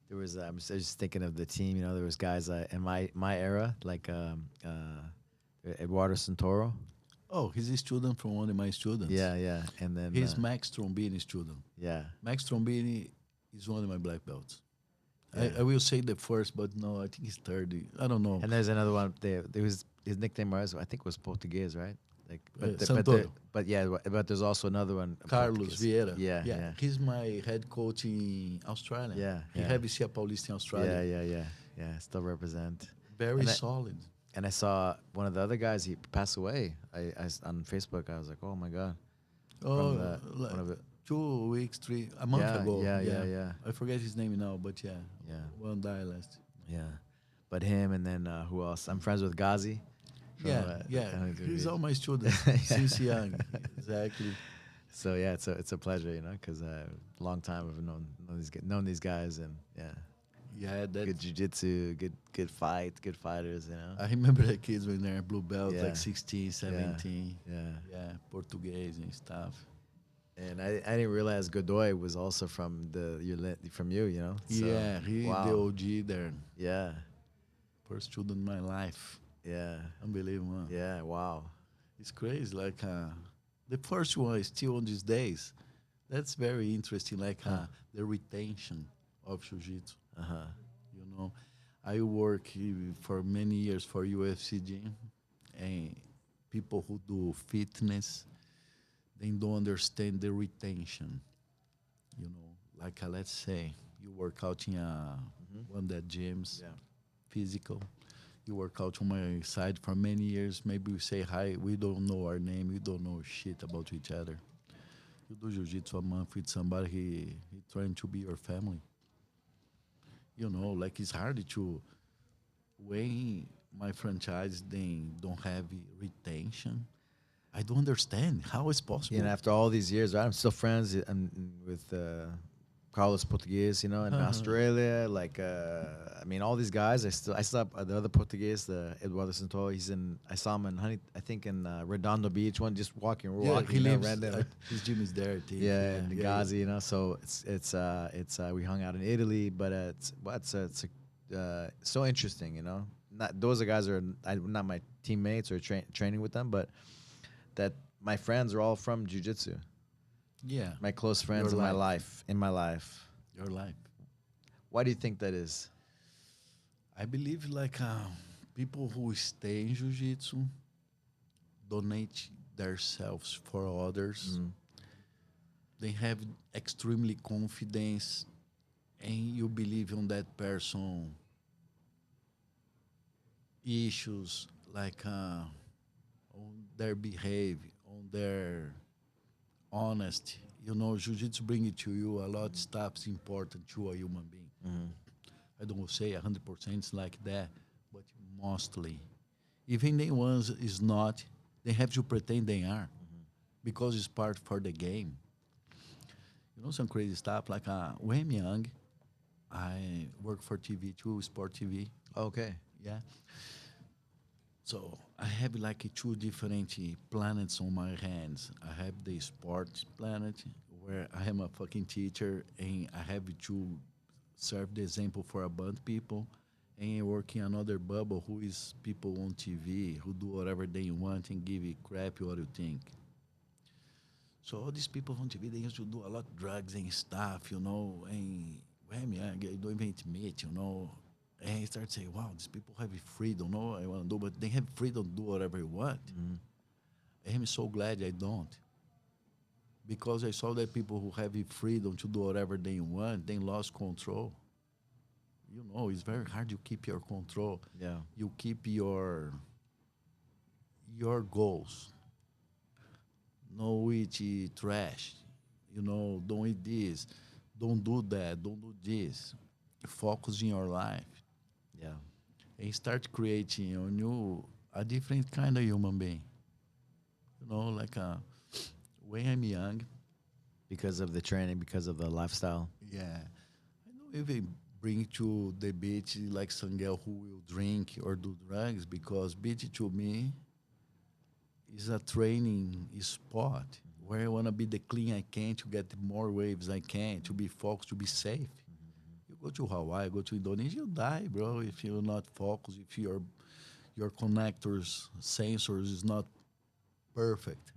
There was I was just thinking of the team. There was guys in my era like Eduardo Santoro. Oh, he's a student from one of my students. Yeah. And then He's Max Trombini student. Yeah. Max Trombini is one of my black belts. Yeah. I will say the first, but no, I think he's third. I don't know. And there's another one there. There was his nickname was I think was Portuguese, right? Like, Santoro. but there's also another one. Carlos Vieira. Yeah. He's my head coach in Australia. Yeah, He yeah. have Cia Paulista in Australia. Yeah. Still represent. Very And I, solid. and I saw one of the other guys. He passed away. On Facebook. I was like, oh my god. From Oh, the like one of it. 2 weeks, a month ago. Yeah. I forget his name now, but Yeah. one dialect. Yeah. But him and then who else? I'm friends with Ghazi. From, He's all my students since young. Exactly. So yeah, it's a pleasure, because long time I've known these guys, and Yeah, that good jiu-jitsu, good fighters, I remember the kids when they're blue belt, Yeah. like 16, 17. Yeah. Portuguese and stuff. And I didn't realize Godoi was also from from you, So, Yeah, he wow. the OG there. Yeah, First student in my life. yeah, Unbelievable. yeah. Wow. It's crazy. Like the first one is still on these days. That's very interesting. Like the retention of jiu-jitsu. Uh-huh. I work for many years for UFC gym, and people who do fitness, they don't understand the retention. Like let's say you work out in one of the gyms, physical. You work out on my side for many years. Maybe we say hi. We don't know our name. We don't know shit about each other. You do jiu-jitsu a month with somebody, he trying to be your family. Like it's hard to, when my franchise, they don't have retention. I don't understand how it's possible. After all these years, right, I'm still friends with Carlos Portuguese, in Australia. Like, all these guys. I still have the other Portuguese, the Eduardo Santo. I saw him in Redondo Beach, one just walking. He lives. Random. His gym is there. I think. And Ghazi, So it's we hung out in Italy, but it's so interesting, Not those are guys are not my teammates or training with them, but that my friends are all from jiu-jitsu. Yeah. My close friends in my life. Your life. Why do you think that is? I believe like people who stay in jiu-jitsu donate themselves for others. They have extremely confidence, and you believe in that person issues like on their behavior, on their honesty. Jiu-jitsu bring it to you. A lot of stuff's important to a human being. I don't say 100% it's like that, but mostly. Even the ones is not, they have to pretend they are, because it's part for the game. Some crazy stuff like when I'm young, I work for TV too, Sport TV. Okay. Yeah. So I have like 2 different planets on my hands. I have the sports planet where I am a fucking teacher and I have to serve the example for a bunch of people. And I work in another bubble who is people on TV who do whatever they want and give you crap what you think. So all these people on TV, they used to do a lot of drugs and stuff, and when I'm young, I don't even admit, And I start saying, wow, these people have freedom. No, I want to do, but they have freedom to do whatever they want. I'm so glad I don't. Because I saw that people who have freedom to do whatever they want, they lost control. It's very hard to keep your control. Yeah. You keep your goals. No eat trash. Don't eat this. Don't do that. Don't do this. Focus in your life. Yeah. And start creating a different kind of human being. Like when I'm young. Because of the training, because of the lifestyle. Yeah. I don't even bring to the beach like some girl who will drink or do drugs, because beach to me is a training spot where I want to be the clean I can to get more waves I can, to be focused, to be safe. You go to Hawaii, go to Indonesia, you die, bro, if you're not focused, if your connectors, sensors is not perfect.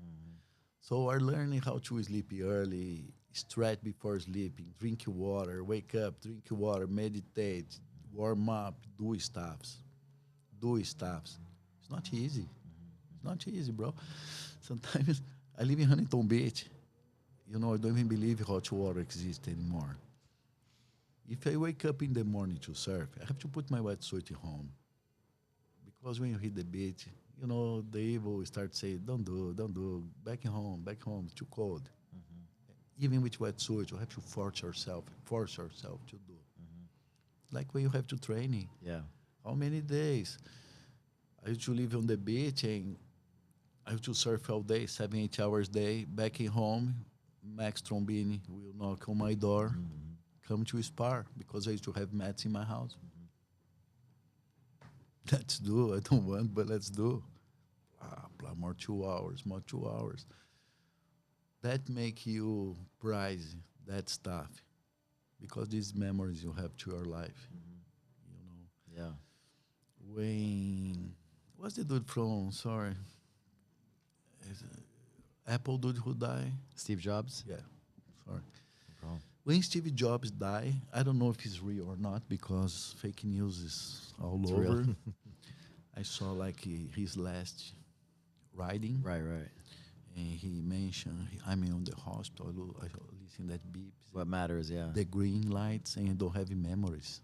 So I'm learning how to sleep early, stretch before sleeping, drink water, wake up, drink water, meditate, warm up, do stuffs. It's not easy. It's not easy, bro. Sometimes I live in Huntington Beach. You know, I don't even believe hot water exists anymore. If I wake up in the morning to surf, I have to put my wetsuit home. Because when you hit the beach, you know, the evil starts saying, don't do, back home, it's too cold. Even with wetsuit, you have to force yourself to do. Like when you have to training. Yeah. How many days? I used to live on the beach and I used to surf all day, 7, 8 hours a day. Back in home, Max Trombini will knock on my door, come to spar, because I used to have mats in my house. Let's do. I don't want, but let's do. More 2 hours, more 2 hours. That make you prize that stuff, because these memories you have to your life. You know. Yeah. When what's the dude from? Sorry, Apple dude who died. Steve Jobs. Yeah, sorry. No problem. When Steve Jobs died, I don't know if it's real or not because fake news is all It's over. real. I saw like his last riding, Right. and he mentioned, I'm in the hospital. I listen that beeps, What matters? Yeah. the green lights, and I don't have memories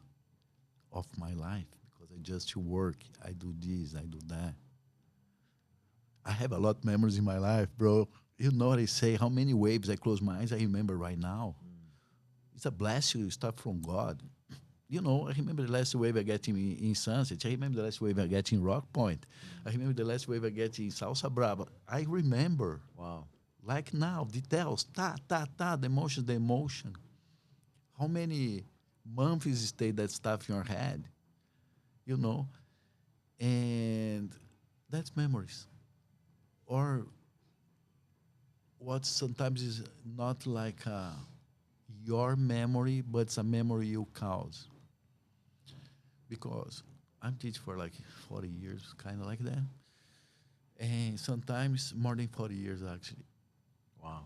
of my life because I just work. I do this, I do that. I have a lot of memories in my life, bro. You know what I say? How many waves I close my eyes, I remember right now. It's a blessing, stuff from God. You know, I remember the last wave I get in Sunset. I remember the last wave I get in Rock Point. I remember the last wave I get in Salsa Brava. I remember, Wow. like now, details, the emotion. How many months stay that stuff in your head, you know? And that's memories. Or what sometimes is not like your memory, but it's a memory you cause. Because I'm teaching for like 40 years, kind of like that. And sometimes more than 40 years, actually. Wow.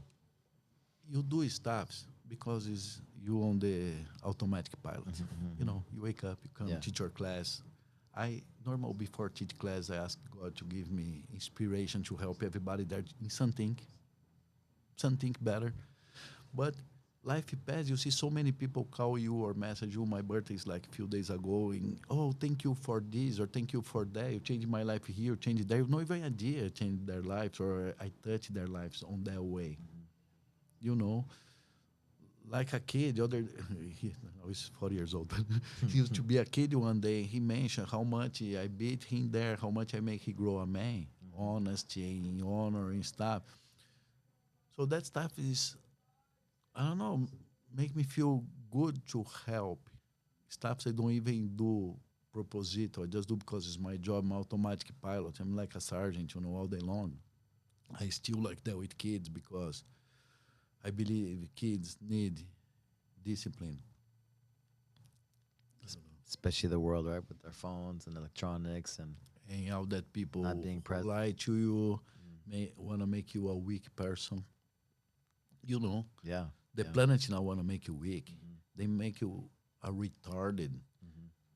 You do stuff because it's you on the automatic pilot. You know, you wake up, you come teach your class. I normal before teach class, I ask God to give me inspiration to help everybody there in something better. But life passes. You see so many people call you or message you. My birthday is like a few days ago. And, oh, thank you for this or thank you for that. You changed my life here, changed there. No even idea I changed their lives or I touched their lives on that way. You know, like a kid, the other, he's 40 years old. He used to be a kid one day. He mentioned how much I beat him there, how much I make him grow a man, honesty and honor and stuff. So that stuff is, I don't know, make me feel good to help. Stuff I don't even do proposito. I just do because it's my job. I'm automatic pilot. I'm like a sergeant, you know, all day long. I still like that with kids because I believe kids need discipline. Especially the world, right, with their phones and electronics And all that people not being present. lie to you, may want to make you a weak person. You know, Yeah. the planet now want to make you weak. They make you a retarded.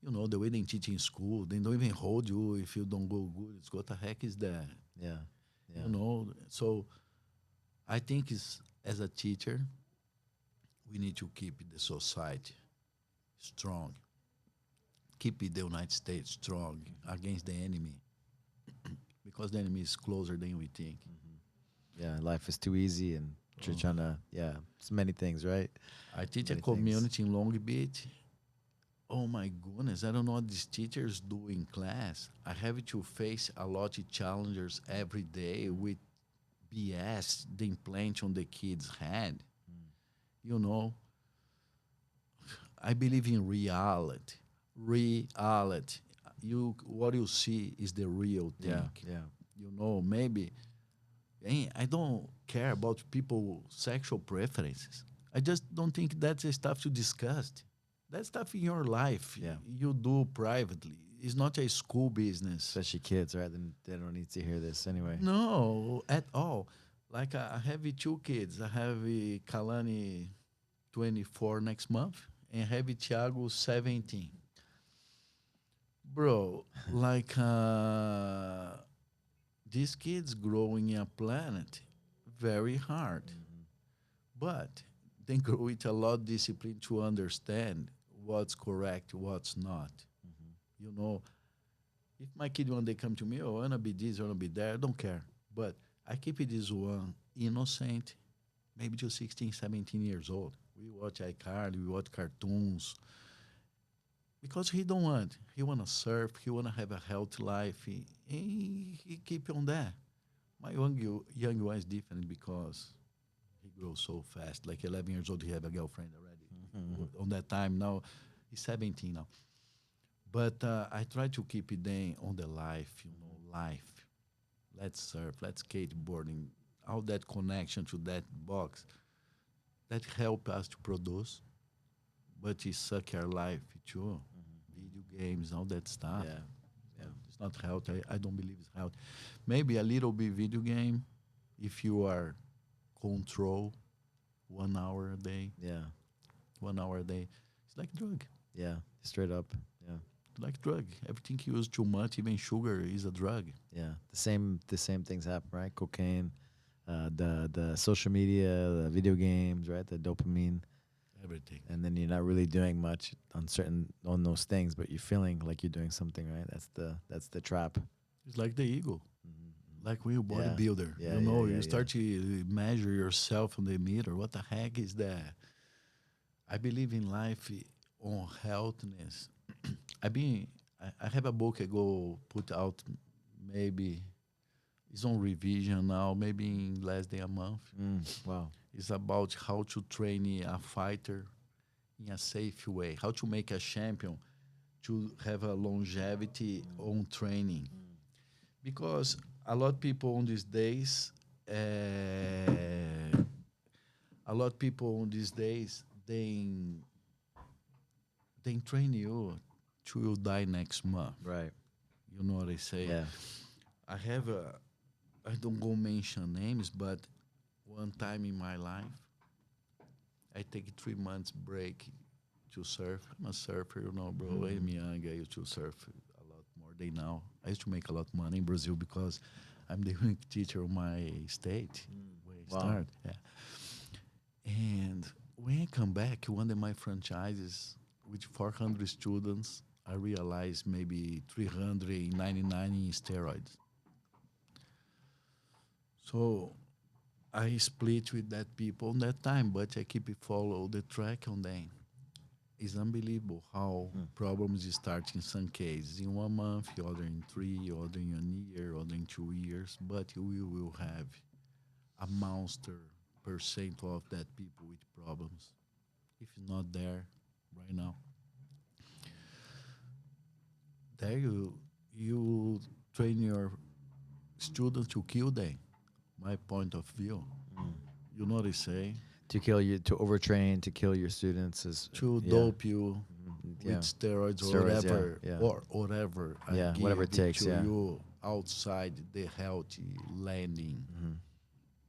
You know, the way they teach in school, they don't even hold you if you don't go good. It's what the heck is that? Yeah. You know, so I think as a teacher, we need to keep the society strong. Keep the United States strong against the enemy because the enemy is closer than we think. Yeah. Life is too easy and you're trying to, it's many things, right? I teach Many a community in Long Beach. Oh my goodness, I don't know what these teachers do in class. I have to face a lot of challengers every day with BS they implant on the kids' head. You know, I believe in reality. Reality. What you see is the real thing. Yeah. You know, maybe I don't care about people's sexual preferences. I just don't think that's a stuff to discuss. That's stuff in your life. Yeah. You do privately. It's not a school business. Especially kids, right? Then they don't need to hear this anyway. No, at all. Like I have 2 kids. I have Kalani 24 next month and have Thiago 17. Bro, like these kids growing in a planet very hard, but they grow with a lot of discipline to understand what's correct, what's not. You know, if my kid one day come to me, oh, I wanna be this, I wanna be that, I don't care. But I keep it this one innocent, maybe just 16, 17 years old. We watch iCard, we watch cartoons. Because he don't want, he wanna surf, he wanna have a healthy life. He keep on that. My young one is different because he grows so fast. Like 11 years old, he have a girlfriend already. On that time now, he's 17 now. But I try to keep it then on the life, life. Let's surf, let's skateboarding, all that connection to that box that help us to produce, but it suck our life too. Video games, all that stuff. Yeah. Yeah. It's not health. I don't believe it's health. Maybe a little bit video game if you are control 1 hour a day, Yeah. 1 hour a day. It's like drug. Yeah. Straight up. Yeah. Like drug. Everything you use too much, even sugar, is a drug. Yeah. The same things happen, right? Cocaine, the social media, the video games, right? The dopamine. Everything. And then you're not really doing much on those things, but you're feeling like you're doing something, right? That's the trap. It's like the ego. Like when you Yeah. bodybuilder, Yeah, you start to measure yourself on the meter. What the heck is that? I believe in life on healthiness. I have a book I go put out, maybe it's on revision now, maybe in less than a month. Wow. It's about how to train a fighter in a safe way, how to make a champion to have a longevity on training. Because a lot of people on these days, a lot of people on these days, they train you to you die next month. Right. You know what I say? Yeah. I have a, I don't go mention names, but one time in my life, I take 3 months break to surf. I'm a surfer, bro. I'm young. I used to surf a lot more than now. I used to make a lot of money in Brazil because I'm the unique teacher of my state. Where I Wow. start. Yeah. And when I come back, one of my franchises with 400 students, I realized maybe 399 in steroids. So I split with that people on that time, but I keep it follow the track on them. It's unbelievable how problems start in some cases in 1 month, other in 3, other in a year, other in 2 years. But we will have a monster percent of that people with problems. If it's not there right now, there you train your students to kill them. My point of view. You know what I say? To overtrain, to kill your students is To yeah. dope you with Yeah. steroids or Steroids, yeah, whatever, yeah. or whatever. I Yeah, give whatever it takes, to yeah. you outside the healthy landing.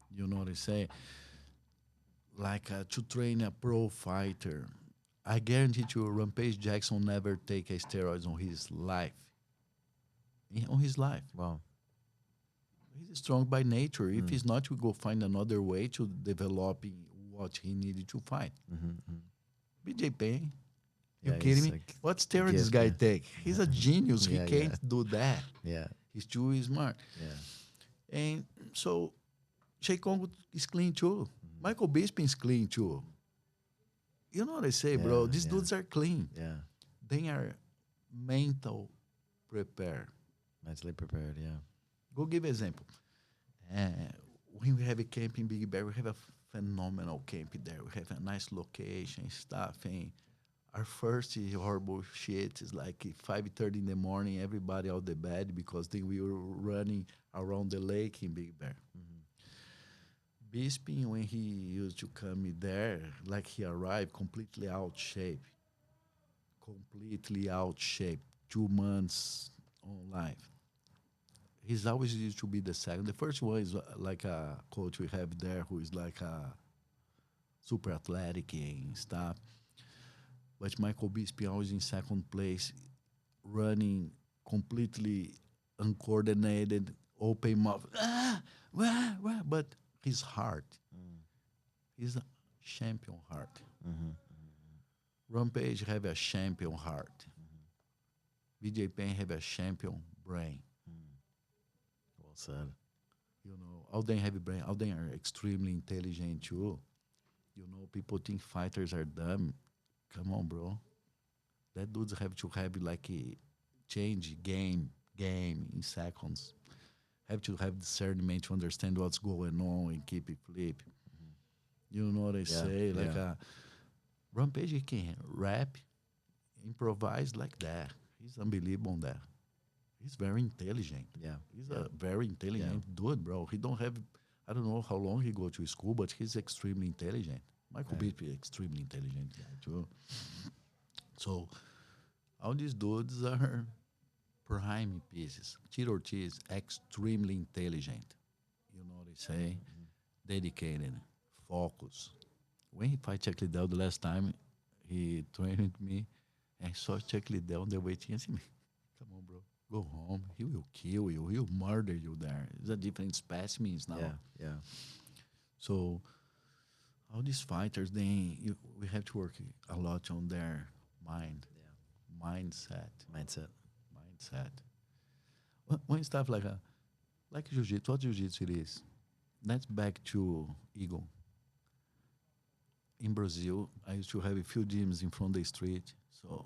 You know what I say? Like to train a pro fighter. I guarantee you, Rampage Jackson never take a steroids on his life. On his life. Wow. He's strong by nature. If he's not, we go find another way to developing what he needed to fight. BJ Penn, you Yeah, kidding he's me? like What steroids this gift, guy yeah. take? He's a genius. Yeah, He can't do that. Yeah. He's too smart. Yeah. And so Shea Kong is clean too. Michael Bisping is clean too. You know what I say, bro? Yeah, These yeah. dudes are clean. Yeah. They are mental prepared. Mentally prepared, yeah. Go give example. When we have a camp in Big Bear, we have a phenomenal camp there. We have a nice location, stuff. And our first horrible shit is like 5:30 in the morning, everybody out the bed because then we were running around the lake in Big Bear. Bisping, when he used to come in there, like he arrived completely out shape. Completely out shape. 2 months on life. He's always used to be the second. The first one is like a coach we have there who is like a super athletic and stuff. But Michael Bisping always in second place, running completely uncoordinated open mouth, but his heart, he's a champion heart. Rampage have a champion heart. BJ Penn have a champion brain. Well said. You know, all they have a brain. All they are extremely intelligent too. You know, people think fighters are dumb. Come on, bro. That dudes have to have like a change game in seconds. Have to have discernment to understand what's going on and keep it flip. You know what I say? Like Rampage, he can rap, improvise like that. He's unbelievable on that. He's very intelligent. Yeah. He's a very intelligent dude, bro. He don't have, I don't know how long he go to school, but he's extremely intelligent. Michael Bisping is extremely intelligent guy too. So all these dudes are prime pieces. Tito Ortiz, extremely intelligent. You know what I say? Dedicated, focus. When he fight Chuck Liddell the last time, he trained with me, and I saw Chuck Liddell on the waiting and said, come on, bro, go home. He will kill you. He will murder you there. It's a different specimens now. Yeah. So all these fighters, we have to work a lot on their mind, mindset. When stuff like jiu-jitsu, what jiu-jitsu it is, that's back to ego. In Brazil, I used to have a few gyms in front of the street, so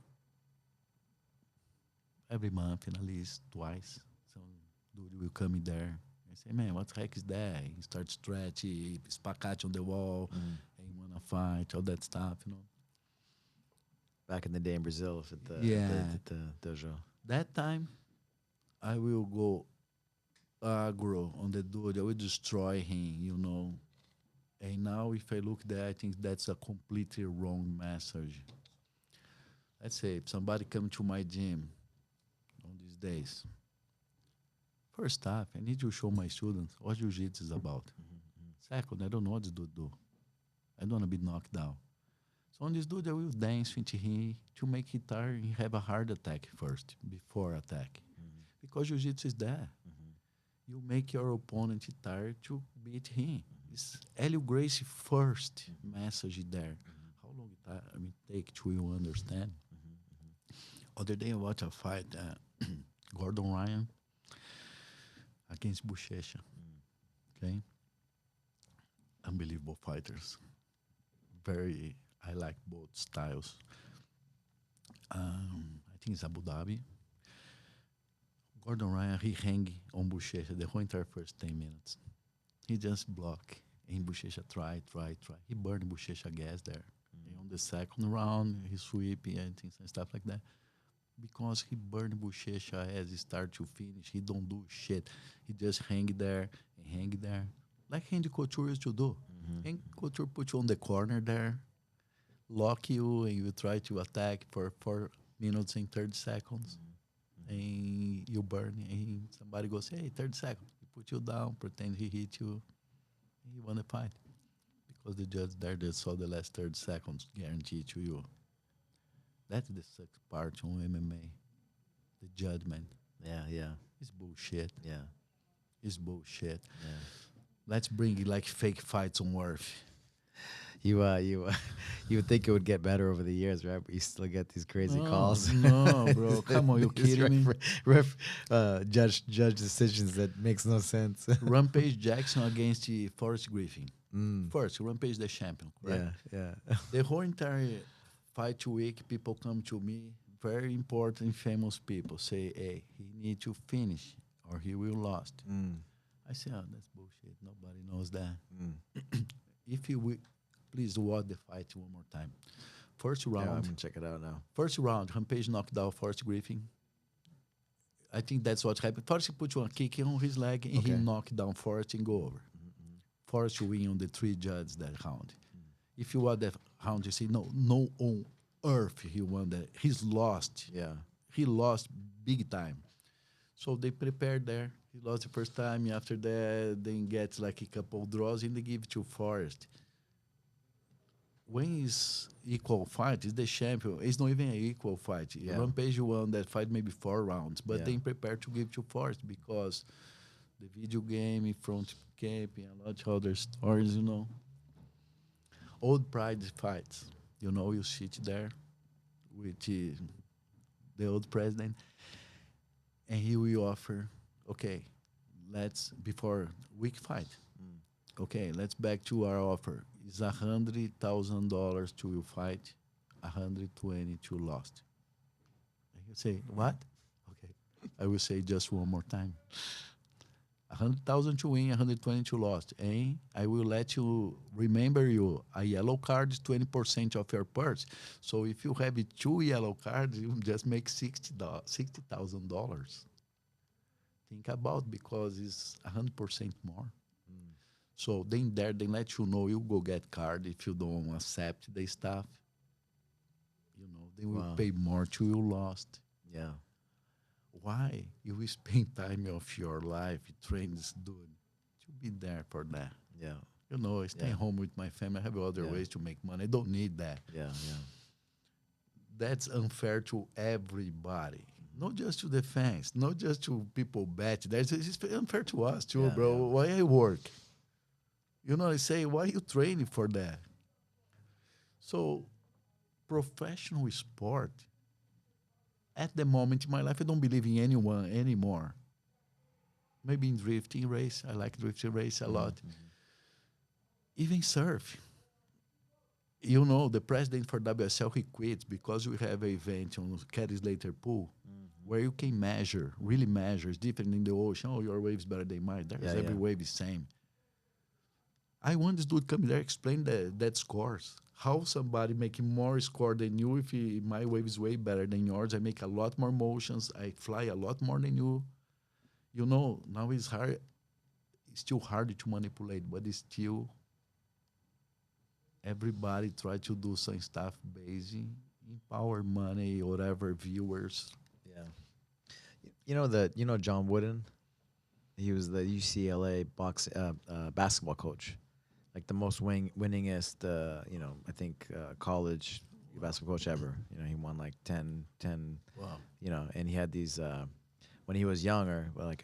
every month, at least twice, some dude will come in there and say, man, what the heck is that? He starts stretching, spacate on the wall, and you want to fight, all that stuff, you know. Back in the day in Brazil, at the dojo. That time, I will go aggro on the dude. I will destroy him, you know. And now, if I look there, I think that's a completely wrong message. Let's say if somebody come to my gym on these days, first off, I need to show my students what jiu-jitsu is about. Second, I don't know what this dude do. I don't want to be knocked down. So on this dude, I will dance with him to make him tired and have a heart attack first, before attack. Because jiu-jitsu is that. You make your opponent tired to beat him. It's Helio Gracie first message there. How long it take to you understand? Other day I watched a fight, Gordon Ryan against Buchecha. Okay? Unbelievable fighters. I like both styles. I think it's Abu Dhabi. Gordon Ryan, he hang on Buchecha the whole entire first 10 minutes. He just block, and Buchecha try. He burned Buchecha gas there. And on the second round, he sweep and things and stuff like that. Because he burned Buchecha as he start to finish, he don't do shit. He just hang there. Like Randy Couture used to do. And Couture put you on the corner there, lock you, and you try to attack for 4 minutes and 30 seconds. And you burn, and somebody goes, hey, 30 seconds. He put you down, pretend he hit you, and he won the fight. Because the judge there that saw the last 30 seconds guaranteed to you. That's the sucks part on MMA. The judgment. Yeah. It's bullshit. Yeah. It's bullshit. Yeah. Let's bring like fake fights on earth. You would think it would get better over the years, right? But you still get these crazy calls. No, bro. Come on, you kidding me? Judge decisions that makes no sense. Rampage Jackson against Forrest Griffin. First, Rampage the champion, correct? Yeah. The whole entire fight week, people come to me, very important, famous people, say, hey, he need to finish or he will lost. I say, oh, that's bullshit. Nobody knows that. If you will, please watch the fight one more time. First round. I'm going to check it out now. First round, Rampage knocked out Forrest Griffin. I think that's what happened. First, he put one kick on his leg, and he knocked down Forrest and go over. Forrest win on the 3 judges that round. If you watch that round, you see, no on earth he won that. He's lost. Yeah. He lost big time. So they prepared there. He lost the first time. After that, then gets like a couple draws, and they give it to Forrest. When it's equal fight, it's the champion. It's not even an equal fight. Rampage won that fight maybe 4 rounds, but they prepared to give to Forrest because the video game, front camping, a lot of other stories, you know. Old pride fights, you know, you sit there with the old president, and he will offer, okay, let's, before week fight, okay, let's back to our offer. It's $100,000 to fight, 120 to lost. And you say, what? Okay, I will say just one more time. 100,000 to win, 120 to lost. And I will let you remember you a yellow card is 20% of your purse. So if you have 2 yellow cards, you just make $60,000. Think about, because it's 100% more. So then there they let you know you go get card if you don't accept the stuff. You know, they will pay more to you lost. Yeah. Why? You will spend time of your life, train this dude, to be there for that. Yeah. You know, I stay home with my family. I have other ways to make money. I don't need that. Yeah. Yeah. That's unfair to everybody. Not just to the fans, not just to people bet. It's unfair to us too, bro. Yeah. Why I work? You know, I say, why are you training for that? So, professional sport, at the moment in my life, I don't believe in anyone anymore. Maybe in drifting race. I like drifting race a lot. Even surf. You know, the president for WSL, he quits because we have an event on Caddy Slater Pool where you can measure, really measure. It's different in the ocean. Oh, your wave's better than mine. Every wave is same. I want this dude come there, explain that scores. How somebody making more score than you if my wave is way better than yours. I make a lot more motions. I fly a lot more than you. You know, now it's hard. It's still hard to manipulate, but it's still everybody try to do some stuff based in power, money, whatever, viewers. Yeah. You know John Wooden? He was the UCLA basketball coach. Like the most winningest, I think college basketball coach ever. You know, he won like 10. Wow. You know, and he had these when he was younger. Well, like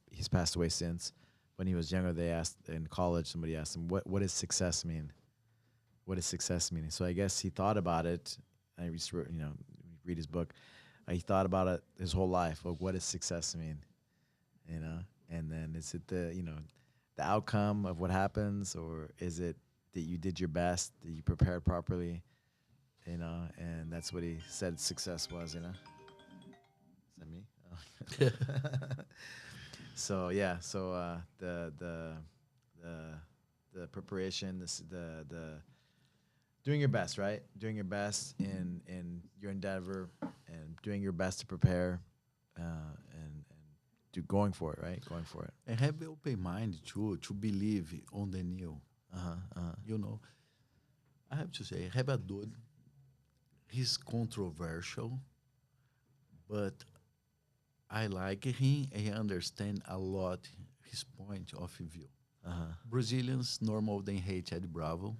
he's passed away since. When he was younger, they asked in college. Somebody asked him, "What does success mean? What does success mean?" So I guess he thought about it. I just read his book. He thought about it his whole life. Like, what does success mean? You know, and then is it the outcome of what happens, or is it that you did your best, that you prepared properly, you know? And that's what he said success was, you know. Is that me? Oh. So yeah, so the preparation, the doing your best, right? Doing your best in your endeavor, and doing your best to prepare, and going for it, right? Going for it. And have an open mind to believe on the new. You know, I have to say, have a dude. He's controversial, but I like him and I understand a lot his point of view. Brazilians normal than hate Ed Bravo.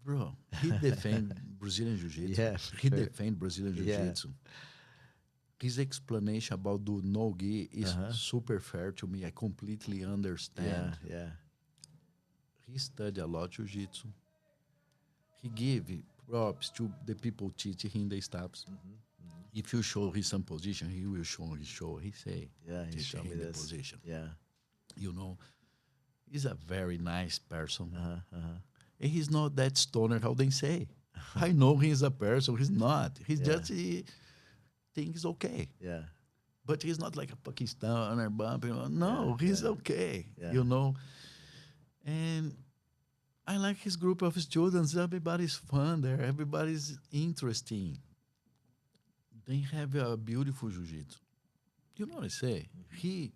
Bro, he defend Brazilian Jiu-Jitsu. Yeah, he defend Brazilian Jiu-Jitsu. His explanation about the no-gi is super fair to me. I completely understand. Yeah. He studied a lot Jiu-Jitsu. He give props to the people teaching him the steps. If you show him some position, he will show his show. He say, he showed me this position. Yeah. You know, he's a very nice person. And he's not that stoner, how they say. I know he's a person. He's not. He's just... Things okay. Yeah. But he's not like a Pakistaner bumping. No, he's okay. Yeah. You know. And I like his group of students. Everybody's fun there. Everybody's interesting. They have a beautiful jiu-jitsu. You know what I say? He,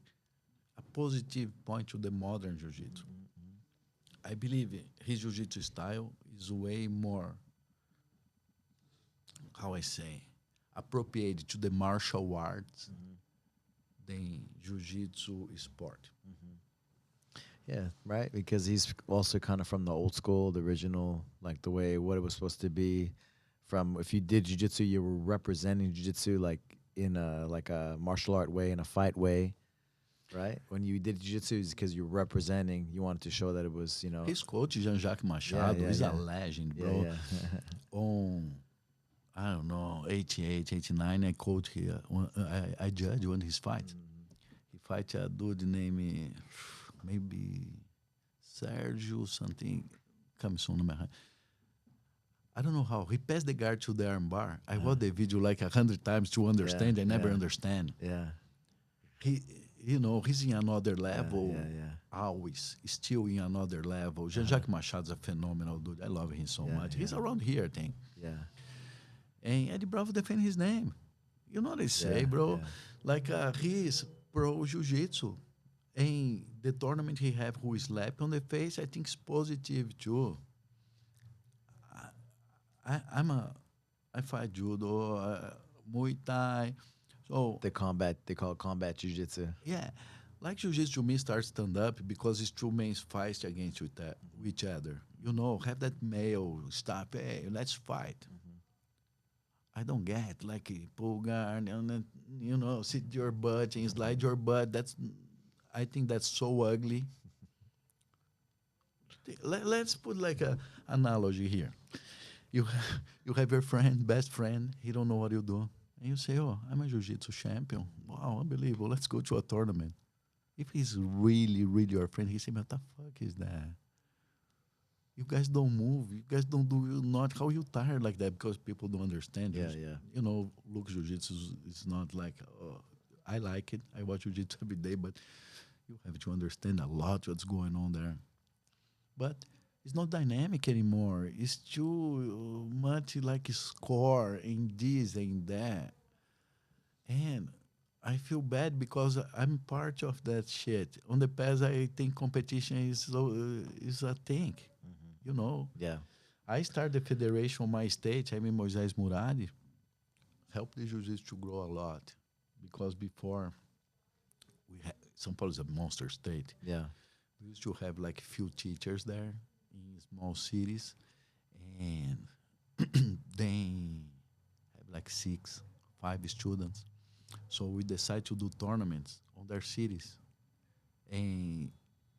a positive point to the modern jiu-jitsu. I believe his jiu-jitsu style is way more, how I say, appropriated to the martial arts than jiu-jitsu sport. Yeah, right. Because he's also kind of from the old school, the original, like what it was supposed to be. From if you did jiu-jitsu, you were representing jiu-jitsu like in a like a martial art way, in a fight way, right? When you did jiu-jitsu, it's because you're representing. You wanted to show that it was, His coach, Jean-Jacques yeah, Machado, yeah, he's a yeah, legend, yeah, bro. yeah, On, I don't know, 88, 89, I coach here. I judge one of his fights. He fight a dude named maybe Sergio something. Comes soon to my head. I don't know how. He passed the guard to the arm bar. I watched the video like 100 times to understand. I never yeah. understand. yeah, He, he's in another yeah, level. yeah, yeah. Always still in another level. Jean-Jacques Machado's a phenomenal dude. I love him so Yeah, much. He's yeah. around here, I think. Yeah, And Eddie Bravo defend his name. You know what I say, yeah, bro? yeah. Like he is pro jiu-jitsu. And the tournament he have who slap on the face, I think is positive too. I fight judo, Muay Thai. So They call it combat jiu-jitsu. yeah, like jiu-jitsu to me start stand up because it's two men fight against each other. Have that male stop. Hey, let's fight. I don't get like a pull guard and then, sit your butt and slide your butt. I think that's so ugly. Let's put like a analogy here. You you have your friend, best friend. He don't know what you do, and you say, "Oh, I'm a jiu-jitsu champion. Wow, unbelievable. Let's go to a tournament." If he's really, really your friend, he say, "What the fuck is that? You guys don't move. You guys don't do not how you tired like that because people don't understand. Yeah, yeah. Look, jiu-jitsu is not like I like it. I watch jiu-jitsu every day, but you have to understand a lot what's going on there. But it's not dynamic anymore. It's too much like score in this and that. And I feel bad because I'm part of that shit. On the past, I think competition is a thing. You know, Yeah. I started the federation on my state. I'm in Moisés Muradi. Helped the jiu-jitsu to grow a lot because before São Paulo is a monster state. Yeah. We used to have like few teachers there in small cities, and then have like 5 students. So we decide to do tournaments on their cities, and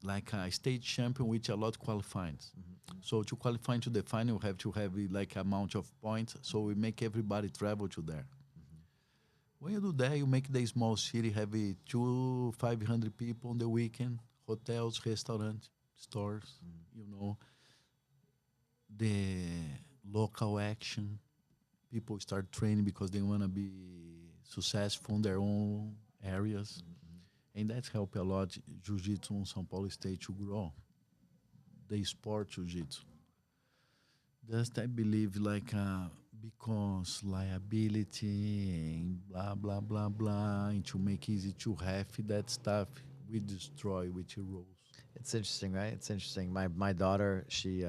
like a state champion with a lot qualifies. So to qualify to the final, you have to have like amount of points. So we make everybody travel to there. When you do that, you make the small city have 500 people on the weekend, hotels, restaurants, stores, the local action. People start training because they want to be successful in their own areas. And that's helped a lot Jiu-Jitsu in São Paulo State to grow. The sport Jiu-Jitsu. Just I believe like because liability and blah blah blah blah and to make easy to have that stuff we destroy with the rules. It's interesting, right? It's interesting. My daughter, she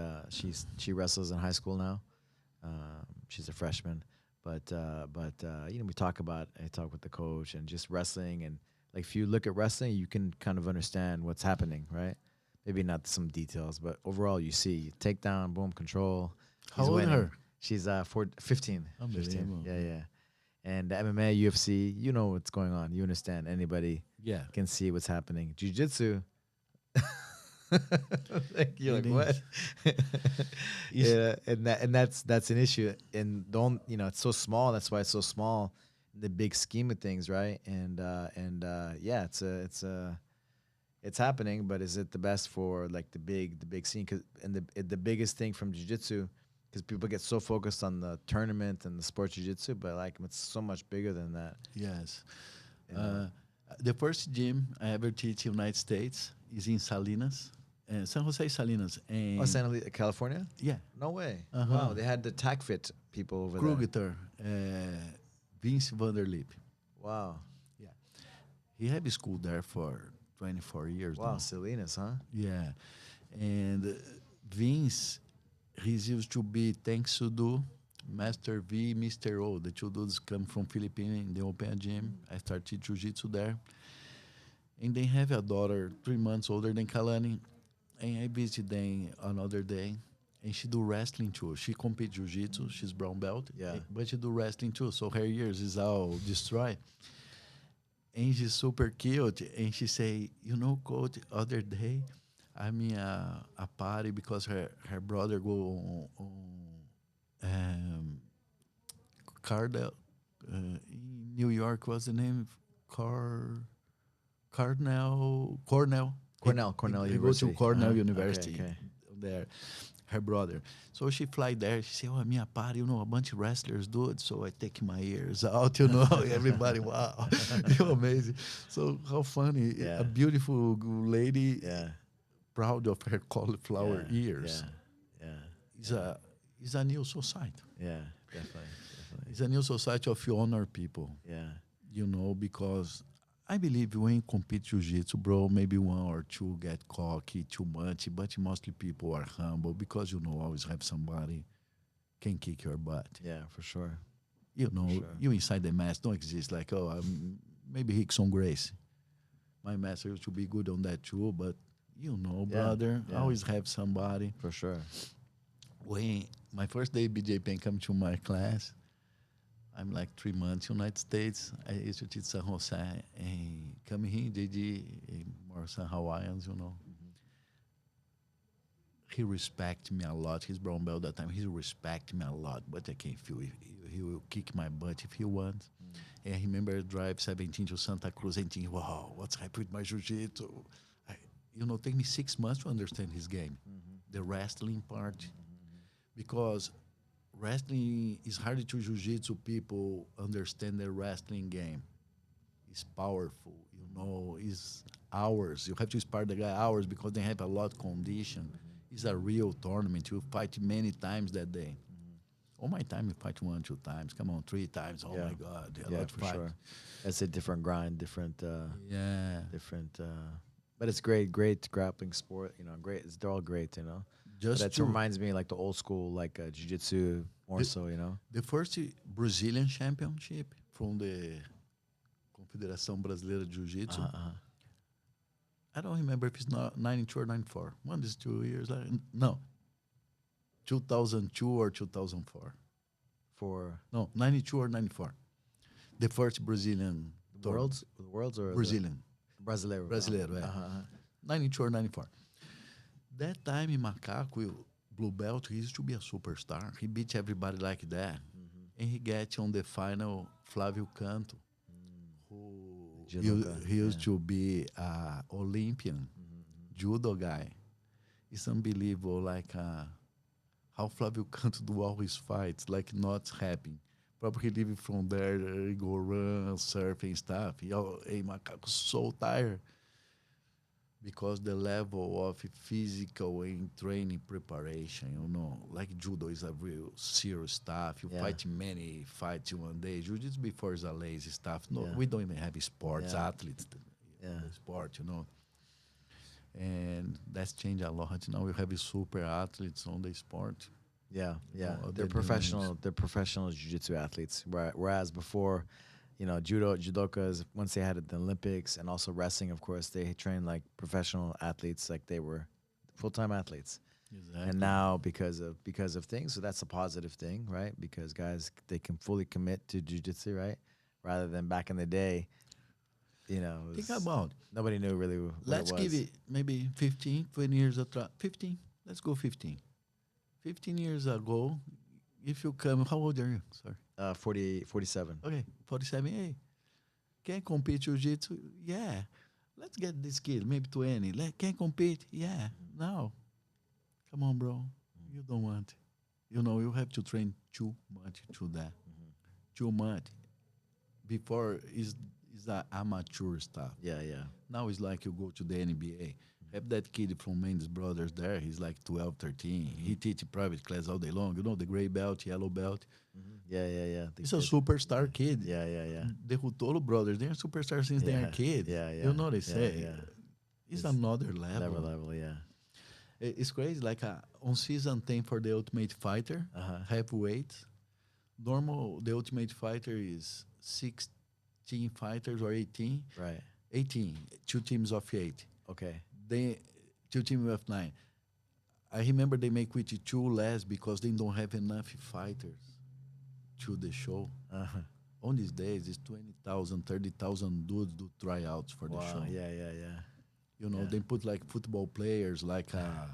wrestles in high school now. She's a freshman, but we I talk with the coach and just wrestling, and like if you look at wrestling, you can kind of understand what's happening, right? Maybe not some details, but overall you see takedown, boom, control. How He's old winning. her? She's 15. Unbelievable. 15. Yeah, yeah. And the MMA, UFC, you know what's going on. You understand. Anybody Yeah. can see what's happening. Jiu-jitsu. Like, you're like, It what? is. Yeah, and that's an issue. And don't it's so small. That's why it's so small in the big scheme of things, right? And yeah, it's happening. But is it the best for like the big scene? The biggest thing from jiu-jitsu, because people get so focused on the tournament and the sport jiu-jitsu, but like it's so much bigger than that. Yes. Yeah. The first gym I ever teach in the United States is in Salinas, San Jose Salinas. And Oh, Santa Lucia, California? yeah, No way. Uh-huh. Wow, they had the tack fit people over there. Kruger, Vince Vanderlip. Wow. Yeah. He had school there for 24 years. Wow, now. Salinas, huh? Yeah. And Vince, he's used to be Thanks to Do, Master V, Mr. O. The two dudes come from Philippines. They open a gym. I started jiu-jitsu there. And they have a daughter 3 months older than Kalani. And I visited them another day. and she do wrestling too. She compete jiu-jitsu. She's brown belt. Yeah. But she do wrestling too. So her ears is all destroyed. And she's super cute. And she say, coach, other day, I'm in a party because her brother go on Cardell, in New York. What's the name? Cornell. Cornell He goes University. to Cornell Uh-huh. University Okay. there. Her brother. So she fly there. She say, "Oh, minha party, a bunch of wrestlers do it." So I take my ears out, Everybody, wow, amazing. So how funny! Yeah. A beautiful lady, Yeah. proud of her cauliflower ears. Yeah. Yeah. It's a new society. Yeah. Definitely. It's a new society of honor people. Yeah. Because I believe when you compete jiu-jitsu, bro, maybe one or two get cocky too much, but mostly people are humble because, always have somebody can kick your butt. Yeah, for sure. You inside the mask don't exist like, maybe Rickson Gracie. My master used to be good on that too, but, brother, yeah. always have somebody. For sure. When my first day BJ Penn come to my class, I'm like 3 months United States. I used to teach San Jose and coming here, JD, more San Hawaiians, He respect me a lot. He's brown belt that time. He respect me a lot, but I can feel he will kick my butt if he wants. And I remember I drive 17 to Santa Cruz and think, wow, what's happened with my jiu-jitsu? Take me 6 months to understand his game, the wrestling part, because wrestling is hard to jiu-jitsu people understand the wrestling game. It's powerful, it's hours. You have to spar the guy hours because they have a lot of condition. It's a real tournament. You fight many times that day. All my time, you fight 1, 2 times. Come on, 3 times. Oh, my God. Yeah, for sure. That's a different grind, different. Different. But it's great grappling sport. Great. They're all great. That reminds me like the old school, like jiu-jitsu more so. The first Brazilian championship from the Confederação Brasileira de Jiu-Jitsu. I don't remember if it's not 92 or 94. One of these 2 years. No. 2002 or 2004. No, 92 or 94. The first Brazilian. The worlds or Brazilian. Brasileiro. 92 or 94. That time in Macaco, blue belt, he used to be a superstar. He beat everybody like that. And he gets on the final Flávio Canto, who he used to be an Olympian judo guy. It's unbelievable, like how Flávio Canto do all his fights, like not happy. Probably leaving from there, he go run, surf and stuff. Hey, Macaco, so tired. Because the level of physical and training preparation, like judo is a real serious stuff. You fight many fights in one day. Jiu-jitsu before is a lazy stuff. No, we don't even have sports athletes. Sport, And that's changed a lot. Now we have super athletes on the sport. Yeah. They're professional. They're professional jiu-jitsu athletes. Whereas before, judokas, once they had the Olympics and also wrestling, of course, they trained like professional athletes, like they were full-time athletes. Exactly. And now because of things, so that's a positive thing, right? Because guys, they can fully commit to jiu-jitsu, right? Rather than back in the day, think about nobody knew really what Let's it was. give it maybe 15, 20 years ago. 15. Let's go 15. 15 years ago, if you come, how old are you? Sorry. 47. Okay, 47. Hey, can compete jiu-jitsu? Yeah. Let's get this kid, maybe 20. Can compete? Yeah. Now, come on, bro. You don't want. You have to train too much to that. Too much. Before is the amateur stuff. Yeah. Now it's like you go to the NBA. Have that kid from Mendes Brothers there. He's like 12, 13. He teach private class all day long. The gray belt, yellow belt. Yeah. He's a superstar kid. Yeah. The Rutolo brothers, they're superstars since they're kids. Yeah. You know what they say? Yeah. It's another level. Another level, yeah. It's crazy. Like on season 10 for the Ultimate Fighter, heavyweight, normal, the Ultimate Fighter is 16 fighters or 18. Right. 18, 2 teams of 8. Okay. Then 2 teams of 9. I remember they make with two less because they don't have enough fighters to the show. Uh-huh. On these days, it's 20,000, 30,000 dudes do tryouts for the Wow. show. Yeah, yeah, yeah. You know, Yeah. they put like football players, like I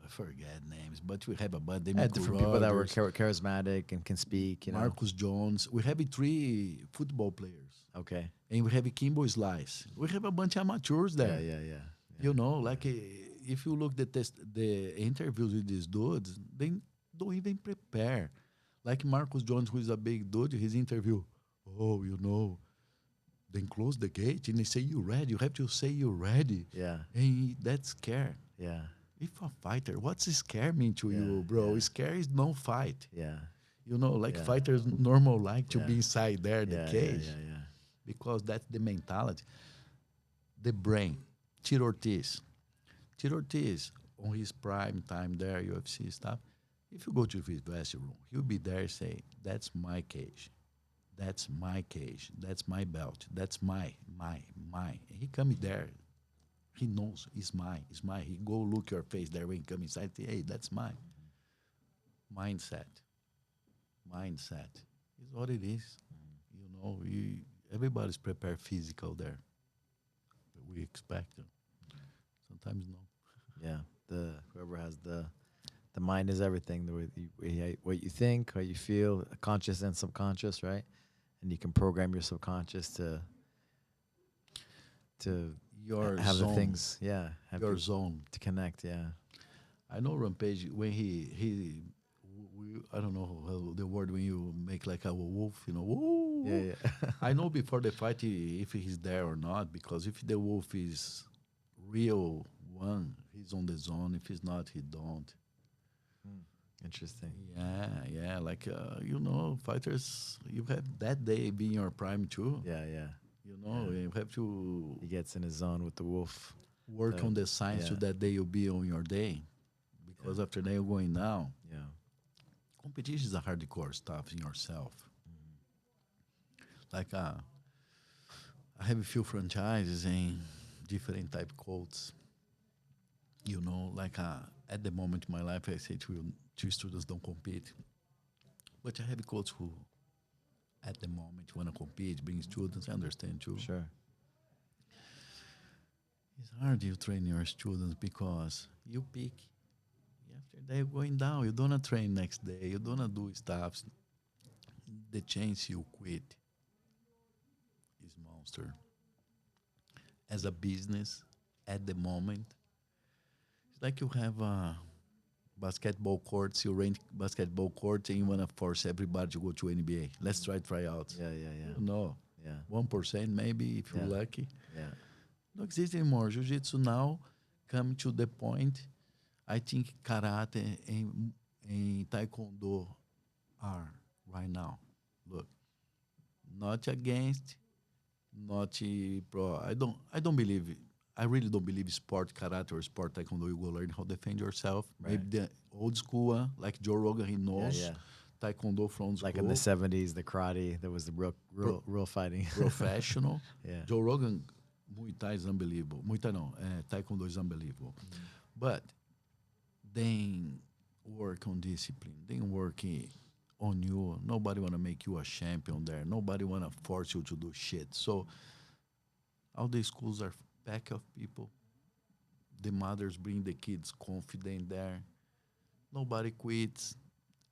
forget names, but we have a bunch. They make Different people that were Rogers, charismatic and can speak. Marcus Jones. We have three football players, Okay. and we have Kimbo Slice. We have a bunch of amateurs there. Yeah, yeah, yeah. You know, like if you look the interviews with these dudes, they don't even prepare. Like Marcus Jones, who is a big dude, his interview. Oh, you know, then close the gate and they say you're ready. You have to say you're ready. Yeah, And that's scare. yeah, If a fighter, what's scare mean to Yeah, you, bro? yeah. Scare is no fight. yeah. You know, like Yeah. fighters normal like to Yeah. be inside there, the Yeah, cage, yeah, yeah, because that's the mentality. The brain. Tito Ortiz. Tito Ortiz, on his prime time there, UFC stuff, if you go to his dressing room, he'll be there and say, that's my cage. That's my cage. That's my belt. That's my. And he comes there. He knows it's mine. It's mine. He go look your face there when he come inside. Say, hey, that's mine. Mindset. Mindset is what it is. You know, everybody's prepared physical there. We expect them. Sometimes no. yeah. Whoever has the mind is everything. The way what you think, what you feel, conscious and subconscious, right? And you can program your subconscious to Your have zone. the things, yeah, have Your to, zone. to connect, yeah. I know Rampage when I don't know how the word when you make like a wolf, you know. Woo, Yeah, yeah. I know before the fight if he's there or not, because if the wolf is real one, he's on the zone. If he's not, he don't. Interesting. Yeah, like you know, fighters, you have that day being your prime too. Yeah, yeah. You know, Yeah. you have to He gets in his zone with the wolf. work on the science to yeah. that day you'll be on your day, because after that you're going down. Yeah. Competition is a hardcore stuff in yourself. Like I have a few franchises and different type codes. You know, like at the moment in my life, I say to students don't compete. But I have coaches who, at the moment, want to compete, bring students. I understand too. Sure. It's hard you train your students because you pick. After they're going down, you don't train next day. You don't do stuff. The chance you quit is monster. As a business, at the moment, it's like you have basketball courts. You rent basketball courts, and you want to force everybody to go to NBA. Let's try tryouts. Yeah, yeah, yeah. No, Yeah. 1% maybe if you're Yeah. lucky. Yeah. Don't exist anymore. Jiu-Jitsu now come to the point. I think karate and taekwondo are right now. Look, not against, not pro. I don't believe. I really don't believe sport karate or sport taekwondo. You go learn how to defend yourself. Right. Maybe the old school one, like Joe Rogan, he knows yeah. taekwondo from school. Like in the 70s, the karate, there was the real fighting. Professional. Yeah. Joe Rogan, Muay Thai is unbelievable. Muay Thai no, taekwondo is unbelievable. But then work on discipline. Then work on you. Nobody want to make you a champion there. Nobody want to force you to do shit. So all the schools are pack of people. The mothers bring the kids confident there. Nobody quits.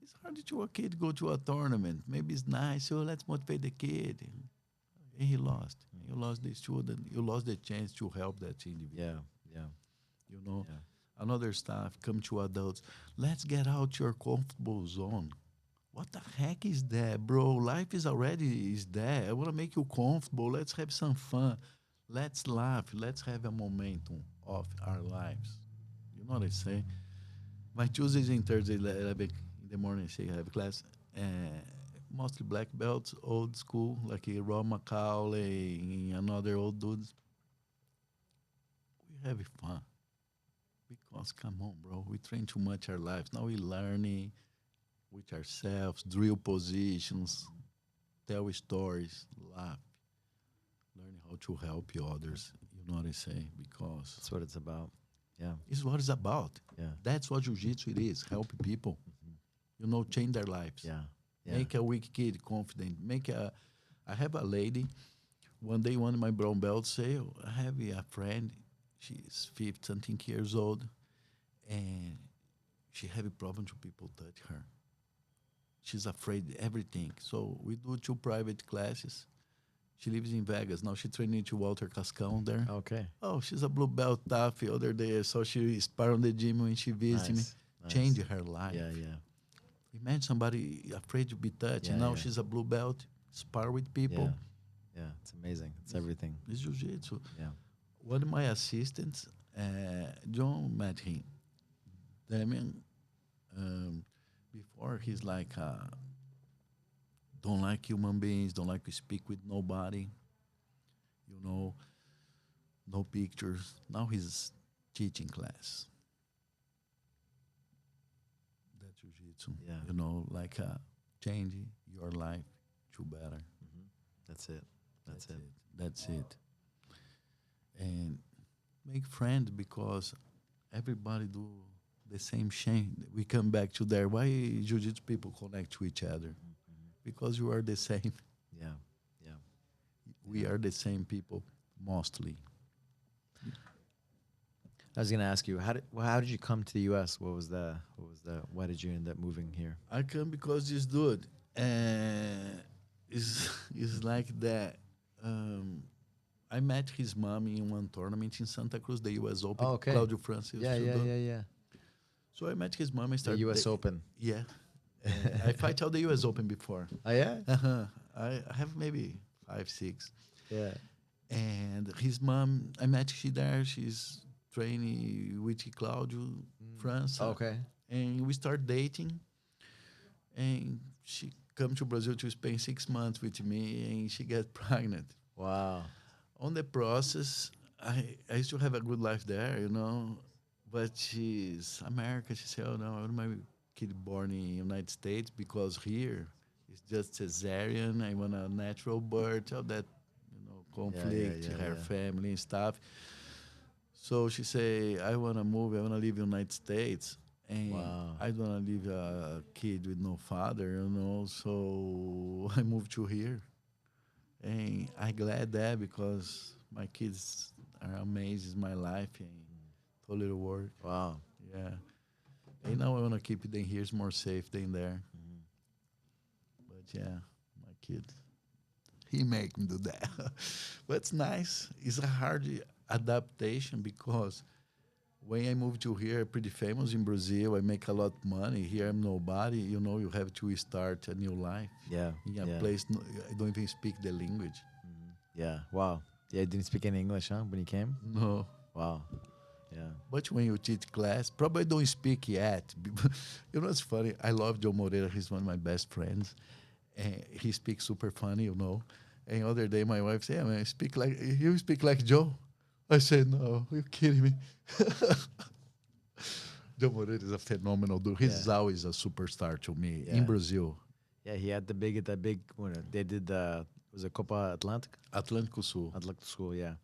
It's hard to a kid go to a tournament. Maybe it's nice. So let's motivate the kid. And he lost. You lost the student. You lost the chance to help that individual. Yeah. You know, Yeah. another stuff, come to adults. Let's get out your comfortable zone. What the heck is that, bro? Life is there. I want to make you comfortable. Let's have some fun. Let's laugh. Let's have a momentum of our lives. You know what I say? My Tuesdays and Thursdays, 11 in the morning, say I have class. Mostly black belts, old school, like Rob Macaulay and another old dudes. We have fun. Because come on, bro, we train too much our lives. Now we learning with ourselves, drill positions, tell stories, laugh, learning how to help you others. You know what I say? Because That's what it's about. Yeah. It's what it's about. Yeah. That's what jiu-jitsu it is. Help people, change their lives. Yeah. Yeah. Make a weak kid confident. I have a lady, one day one of my brown belts say, "Oh, I have a friend, she's 50 something years old, and she have a problem to people touch her. She's afraid everything. So we do 2 private classes. She lives in Vegas. Now she training to Walter Cascão there. Okay. Oh, she's a blue belt tough. The other day I saw she spar on the gym when she visited me. Nice. Nice. Change her life. Yeah. Yeah. Imagine somebody afraid to be touched. And Yeah, now yeah. she's a blue belt, spar with people. Yeah. Yeah. It's amazing. It's everything. It's jiu-jitsu. Yeah. One of my assistants, John met him. Damien, before he's like, don't like human beings, don't like to speak with nobody, no pictures. Now he's teaching class. That's jiu-jitsu. Yeah. Like change your life to better. That's it. That's it. That's it. And make friends because everybody do the same shame. We come back to there. Why jiu-jitsu people connect to each other? Because you are the same. Yeah. Yeah. We are the same people, mostly. I was gonna ask you, how did you come to the U.S.? Why did you end up moving here? I come because this dude is like that. I met his mom in one tournament in Santa Cruz, the U.S. Open. Oh, okay. Claudio Francis. Yeah. So I met his mom. I The started U.S. Open. Yeah. I fight out the U.S. Open before. Oh yeah. I have maybe 5, 6. Yeah. And his mom, I met she there. She's training with Claudio France. Okay. And we start dating. And she come to Brazil to spend 6 months with me, and she get pregnant. Wow. On the process, I still have a good life there, But she's American. She said, "Oh no, I want my kid born in United States because here it's just cesarean. I want a natural birth." All that, conflict, her family and stuff. So she say, "I want to move. I want to live in United States." And I don't want to leave a kid with no father, So I moved to here. And I'm glad that because my kids are amazing. It's my life and totally work. Wow. Yeah. And now I want to keep them here. It's more safe than there. But yeah, my kid, he make me do that. But it's nice. It's a hard adaptation because when I moved to here, I'm pretty famous in Brazil. I make a lot of money. Here I'm nobody. You have to start a new life. Yeah. In a place I don't even speak the language. Yeah. Wow. Yeah. You didn't speak any English, huh? When you came? No. Wow. Yeah. But when you teach class, probably don't speak yet. It's funny. I love Joe Moreira. He's one of my best friends. And he speaks super funny, And the other day, my wife said, "Yeah, man, you speak like Joe." I said, "No, you're kidding me." Joe Moreira is a phenomenal dude. He's always a superstar to me in Brazil. Yeah, he had the big, they did was it Copa Atlantic? Atlântico Sul. Atlantic School, yeah.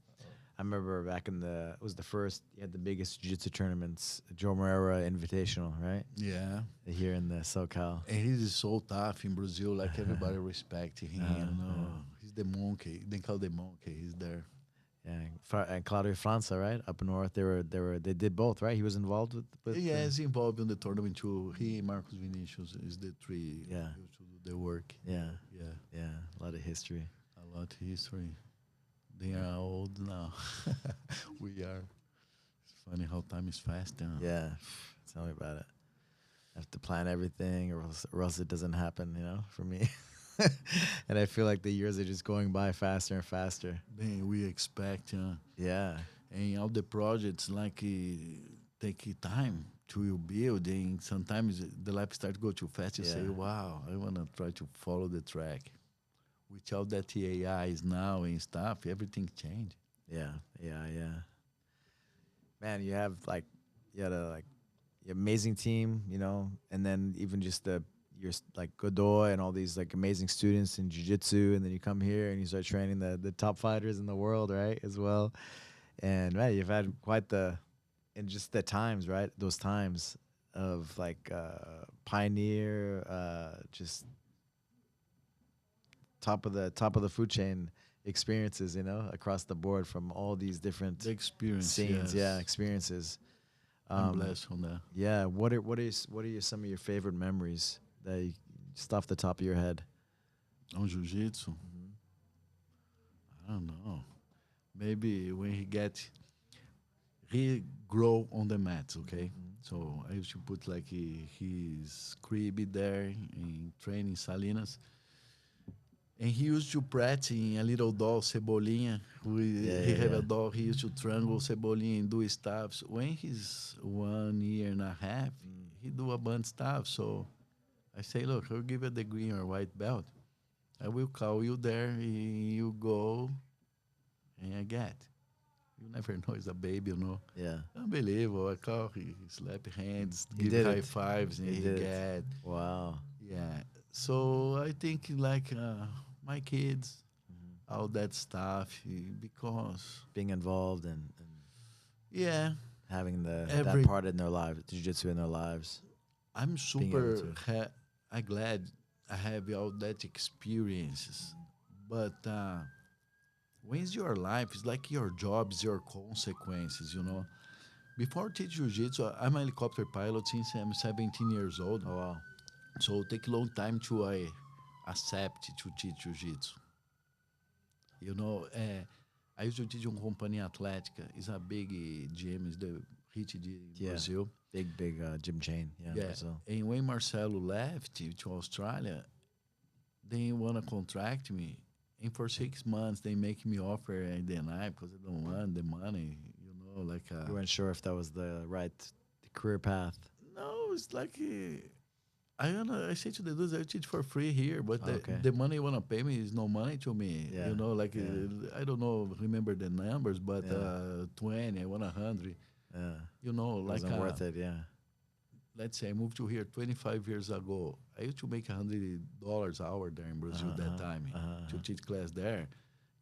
I remember back it was the first, he had the biggest jiu-jitsu tournaments, Joe Moreira Invitational, right? Yeah. Here in the SoCal. And he's so tough in Brazil, like everybody respects him. He's the monkey. They call the monkey. He's there. Yeah, and Claudio França, right? Up north, they did both, right? He was involved with he's involved in the tournament too. He and Marcos Vinicius is the 3 Yeah. to do the work. Yeah. Yeah. Yeah, a lot of history. A lot of history. They are old now. We are. It's funny how time is fast now. Yeah, tell me about it. I have to plan everything, or else it doesn't happen, for me. And I feel like the years are just going by faster and faster. Then we expect, Yeah. and all the projects take time to build, and sometimes the life start to go too fast. You say, "Wow, I want to try to follow the track." With all that AI is now and stuff, everything changed. Yeah. Man, you had a amazing team, and then even just you're like Godoi and all these like amazing students in jiu-jitsu, and then you come here and you start training the top fighters in the world, right, as well. And man, you've had quite the and just the times, right? Those times of like pioneer, just top of the food chain experiences, across the board from all these different The experience, scenes, yes. yeah, experiences. I'm blessed on that. Yeah, some of your favorite memories that you, just off the top of your head? On jiu-jitsu, I don't know. Maybe when he grow on the mats, okay? So I used to put like his crib there in training Salinas. And he used to practice in a little doll, Cebolinha. He have a doll, he used to triangle Cebolinha and do stuff. When he's 1 year and a half, he do a bunch of stuff. So I say, look, I'll give you the green or white belt. I will call you there, and you go, and I get. You never know, it's a baby, Yeah. Unbelievable. I call, he slap hands, He give did high it. fives, and He he did it. get. Wow. Yeah. So I think like my kids, all that stuff, because Being involved and yeah, having that every part in their lives, jiu-jitsu in their lives. I'm Being able super I'm glad I have all that experiences, but when it's your life, it's like your jobs, your consequences. Before teach jiu-jitsu, I'm a helicopter pilot since I'm 17 years old. Oh wow. So it take a long time to accept to teach jiu-jitsu. I used to teach on Companhia Atlética. It's a big gym, it's the hit in Yeah. Brazil. Big gym chain. Yeah. Yeah. Brazil. And when Marcelo left to Australia, they want to contract me. And for 6 months, they make me offer and deny because I don't want the money, like You weren't sure if that was the right career path. no, it's like I say to the dudes, I teach for free here, but Okay. the money you wanna pay me is no money to me. Yeah, Like yeah. I don't know, remember the numbers, but Yeah. 20, I want 100. Yeah. It Like wasn't worth it. Yeah. let's say I moved to here 25 years ago. I used to make $100 an hour there in Brazil that time to teach class there.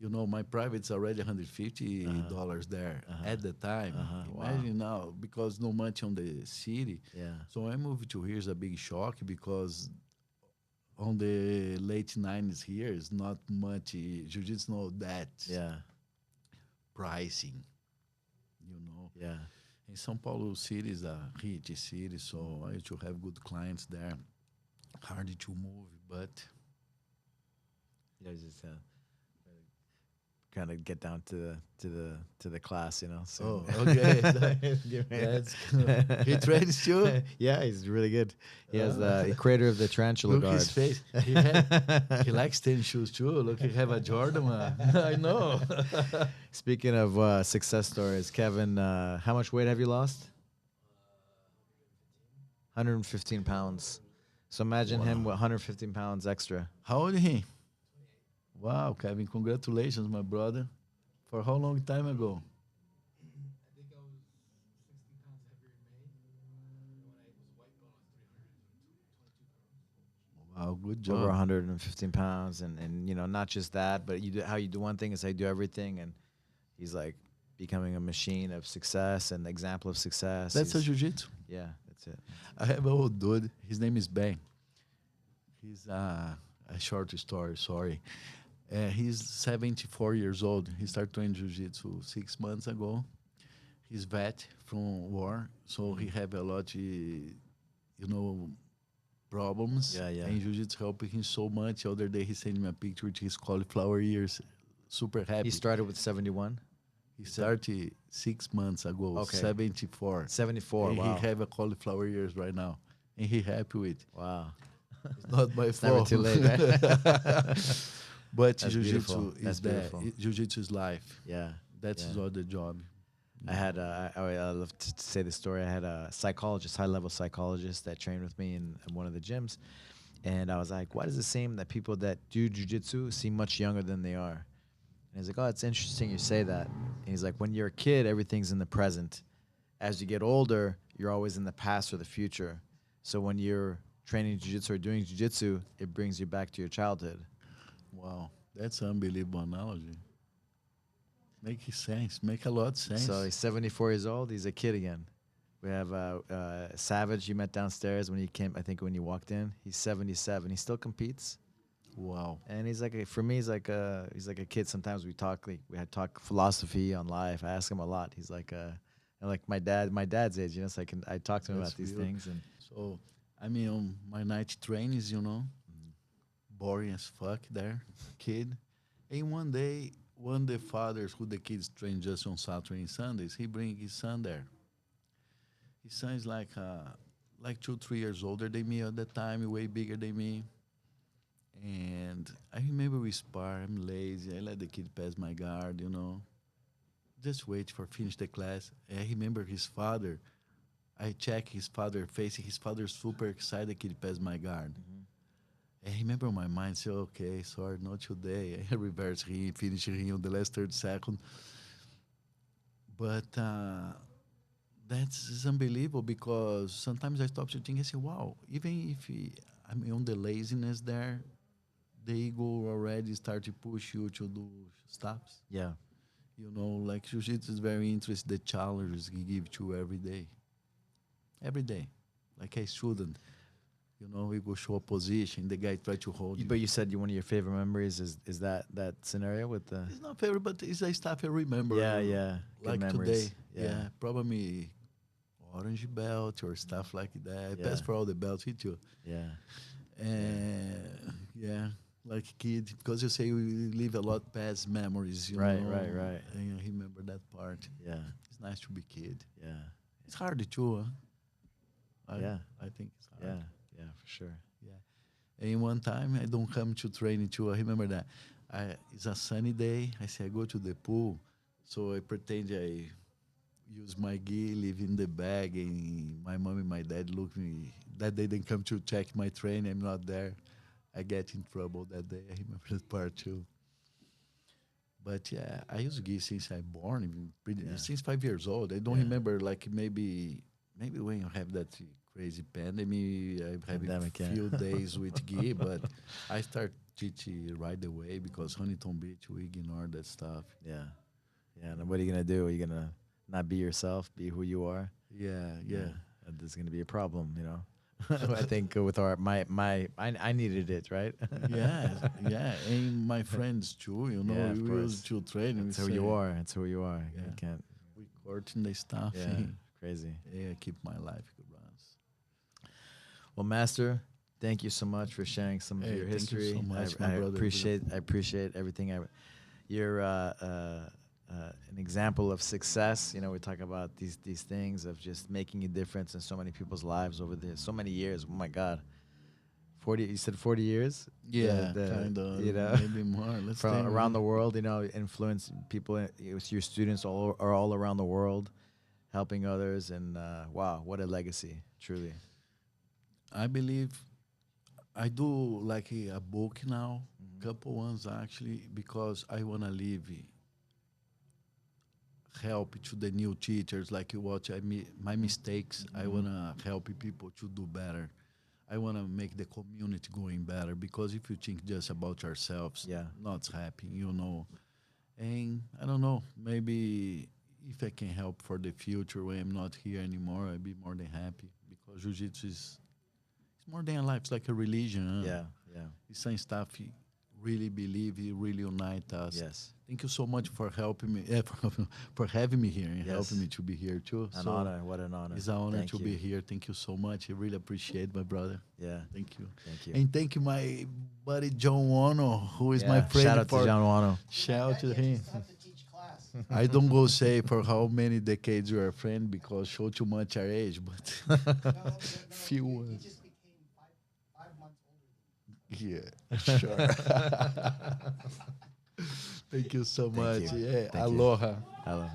My private's already $150 there at the time. Wow. Imagine now, because no much on the city. Yeah. So I moved to here is a big shock because on the late 90s here is not much jiu-jitsu, know that Yeah. pricing, Yeah. In São Paulo city is a rich city, so I used to have good clients there. Hard to move, but Yeah. Just kind of get down to the class, So. okay. That's good. He trains too? Yeah, he's really good. He has the creator of the tarantula Look guard. his face. He likes tennis shoes too. Look, he have a Jordan one. I know. Speaking of success stories, Kevin, how much weight have you lost? 115 pounds. So imagine him with 115 pounds extra. How old is he? Wow, Kevin, congratulations, my brother. For how long time ago? I think I was 16 pounds heavier in May. And when I was a white belt, I was 322 pounds. Wow, good Over job. 115 pounds, and not just that, but how you do one thing is how you do everything, and he's like becoming a machine of success and example of success. That's a jiu-jitsu. Yeah, that's it. I have an old dude. His name is Ben. He's a short story, sorry. He's 74 years old. He started training jiu-jitsu 6 months ago. He's vet from war, so he have a lot, problems. Yeah, yeah. And jiu-jitsu helping him so much. The other day he sent me a picture with his cauliflower ears. Super happy. He started with 71. He started 6 months ago. Okay. 74. 74. And Wow. he have a cauliflower ears right now, and he happy with. Wow. It's not my It's never fault. too late, right? But That's jiu-jitsu beautiful. is That's that. beautiful. Jiu-jitsu is life. Yeah. That's Yeah. all the job. I had I love to say the story. I had a psychologist, high level psychologist, that trained with me in one of the gyms, and I was like, "Why does it seem that people that do jujitsu seem much younger than they are?" And he's like, "Oh, it's interesting you say that." And he's like, "When you're a kid, everything's in the present. As you get older, you're always in the past or the future. So when you're training jujitsu or doing jujitsu, it brings you back to your childhood." Wow, that's an unbelievable analogy. Make sense. Make a lot of sense. So he's 74 years old. He's a kid again. We have Savage you met downstairs when he came. I think when you walked in, he's 77. He still competes, Wow. and he's like for me, he's like a kid. Sometimes we talk. Like, we had talk philosophy on life. I ask him a lot. He's like and like my dad's age. You know, so I talk to him That's about these weird. things. And So, I mean, on my night trainings, boring as fuck there, kid. And one day, one of the fathers who the kids train just on Saturday and Sundays, he bring his son there. His son is like 2, 3 years older than me at the time, way bigger than me. And I remember we spar. I'm lazy. I let the kid pass my guard, Just wait for finish the class. I remember his father. I check his father face. His father's super excited the kid pass my guard. I remember in my mind, say, okay, sorry, not today. I reverse him, finish him on the last 30 seconds. But that's unbelievable because sometimes I stop to think and say, wow, even if I'm on the laziness there, the ego already start to push you to do stops. yeah, Like Jiu-Jitsu is very interesting, the challenges he give to every day. Every day. Like a student, we go show a position, the guy try to hold you. but you said one of your favorite memories is that scenario with the It's not favorite, but it's a stuff I remember. yeah good Like memories. today. Yeah. Probably orange belt or stuff like that. I Yeah. passed for all the belts with you. yeah And like kid, because you say we live a lot past memories, Right, know. right. And I remember that part. yeah It's nice to be kid. yeah It's hard too, huh? I think it's hard. yeah for sure. And one time I don't come to training too. I remember that. It's a sunny day. I say I go to the pool. So I pretend I use my gi, leave in the bag, and my mom and my dad look me. That day they come to check my training. I'm not there. I get in trouble that day. I remember that part too. But yeah, I use gi since I'm born, since 5 years old. I don't Yeah. remember like maybe when you have that crazy pandemic, I have a Pandemic, yeah. few days with gi, but I start teaching right away because Huntington Beach we ignore that stuff. Yeah. And what are you gonna do? Are you gonna not be yourself? Be who you are? Yeah. And there's gonna be a problem, I think with I needed it, right? yeah. And my friends too, Yeah, of we course. used to train. That's we who say, you are. That's who you are. Yeah. You can't. We courting the stuff. Yeah. Crazy. Yeah, keep my life runs. Well, Master, thank you so much for sharing some of Hey, your thank you history. so much, I my brother. appreciate everything. You're an example of success. We talk about these things of just making a difference in so many people's lives over so many years. Oh my God, 40. You said 40 years. Yeah, The- kind of. Maybe more. Let's from think. around the world. Influence people. Your students are all around the world, helping others, and wow, what a legacy! Truly. I believe I do like a book now, couple ones actually, because I wanna leave help to the new teachers. Like what my mistakes. I wanna help people to do better. I wanna make the community going better because if you think just about yourselves, Yeah. not happy, And I don't know, maybe if I can help for the future when I'm not here anymore, I'd be more than happy because jiu-jitsu is it's more than a life. It's like a religion. Huh? Yeah. It's some stuff you really believe, it really unite us. Yes. Thank you so much for helping me, for having me here and Yes. helping me to be here too. An honor. What an honor. It's an honor Thank to you. be here. Thank you so much. I really appreciate my brother. Yeah. Thank you. Thank you. And thank you, my buddy John Wano, who is my Yeah. friend. Shout out to John Wano. Shout out to That him. kid have to teach class. I don't go say for how many decades we're a friend because show too much our age, but few He ones. just became five months older than you. Yeah, sure. Thank you so much. you. Yeah, Thank you. aloha. Hello.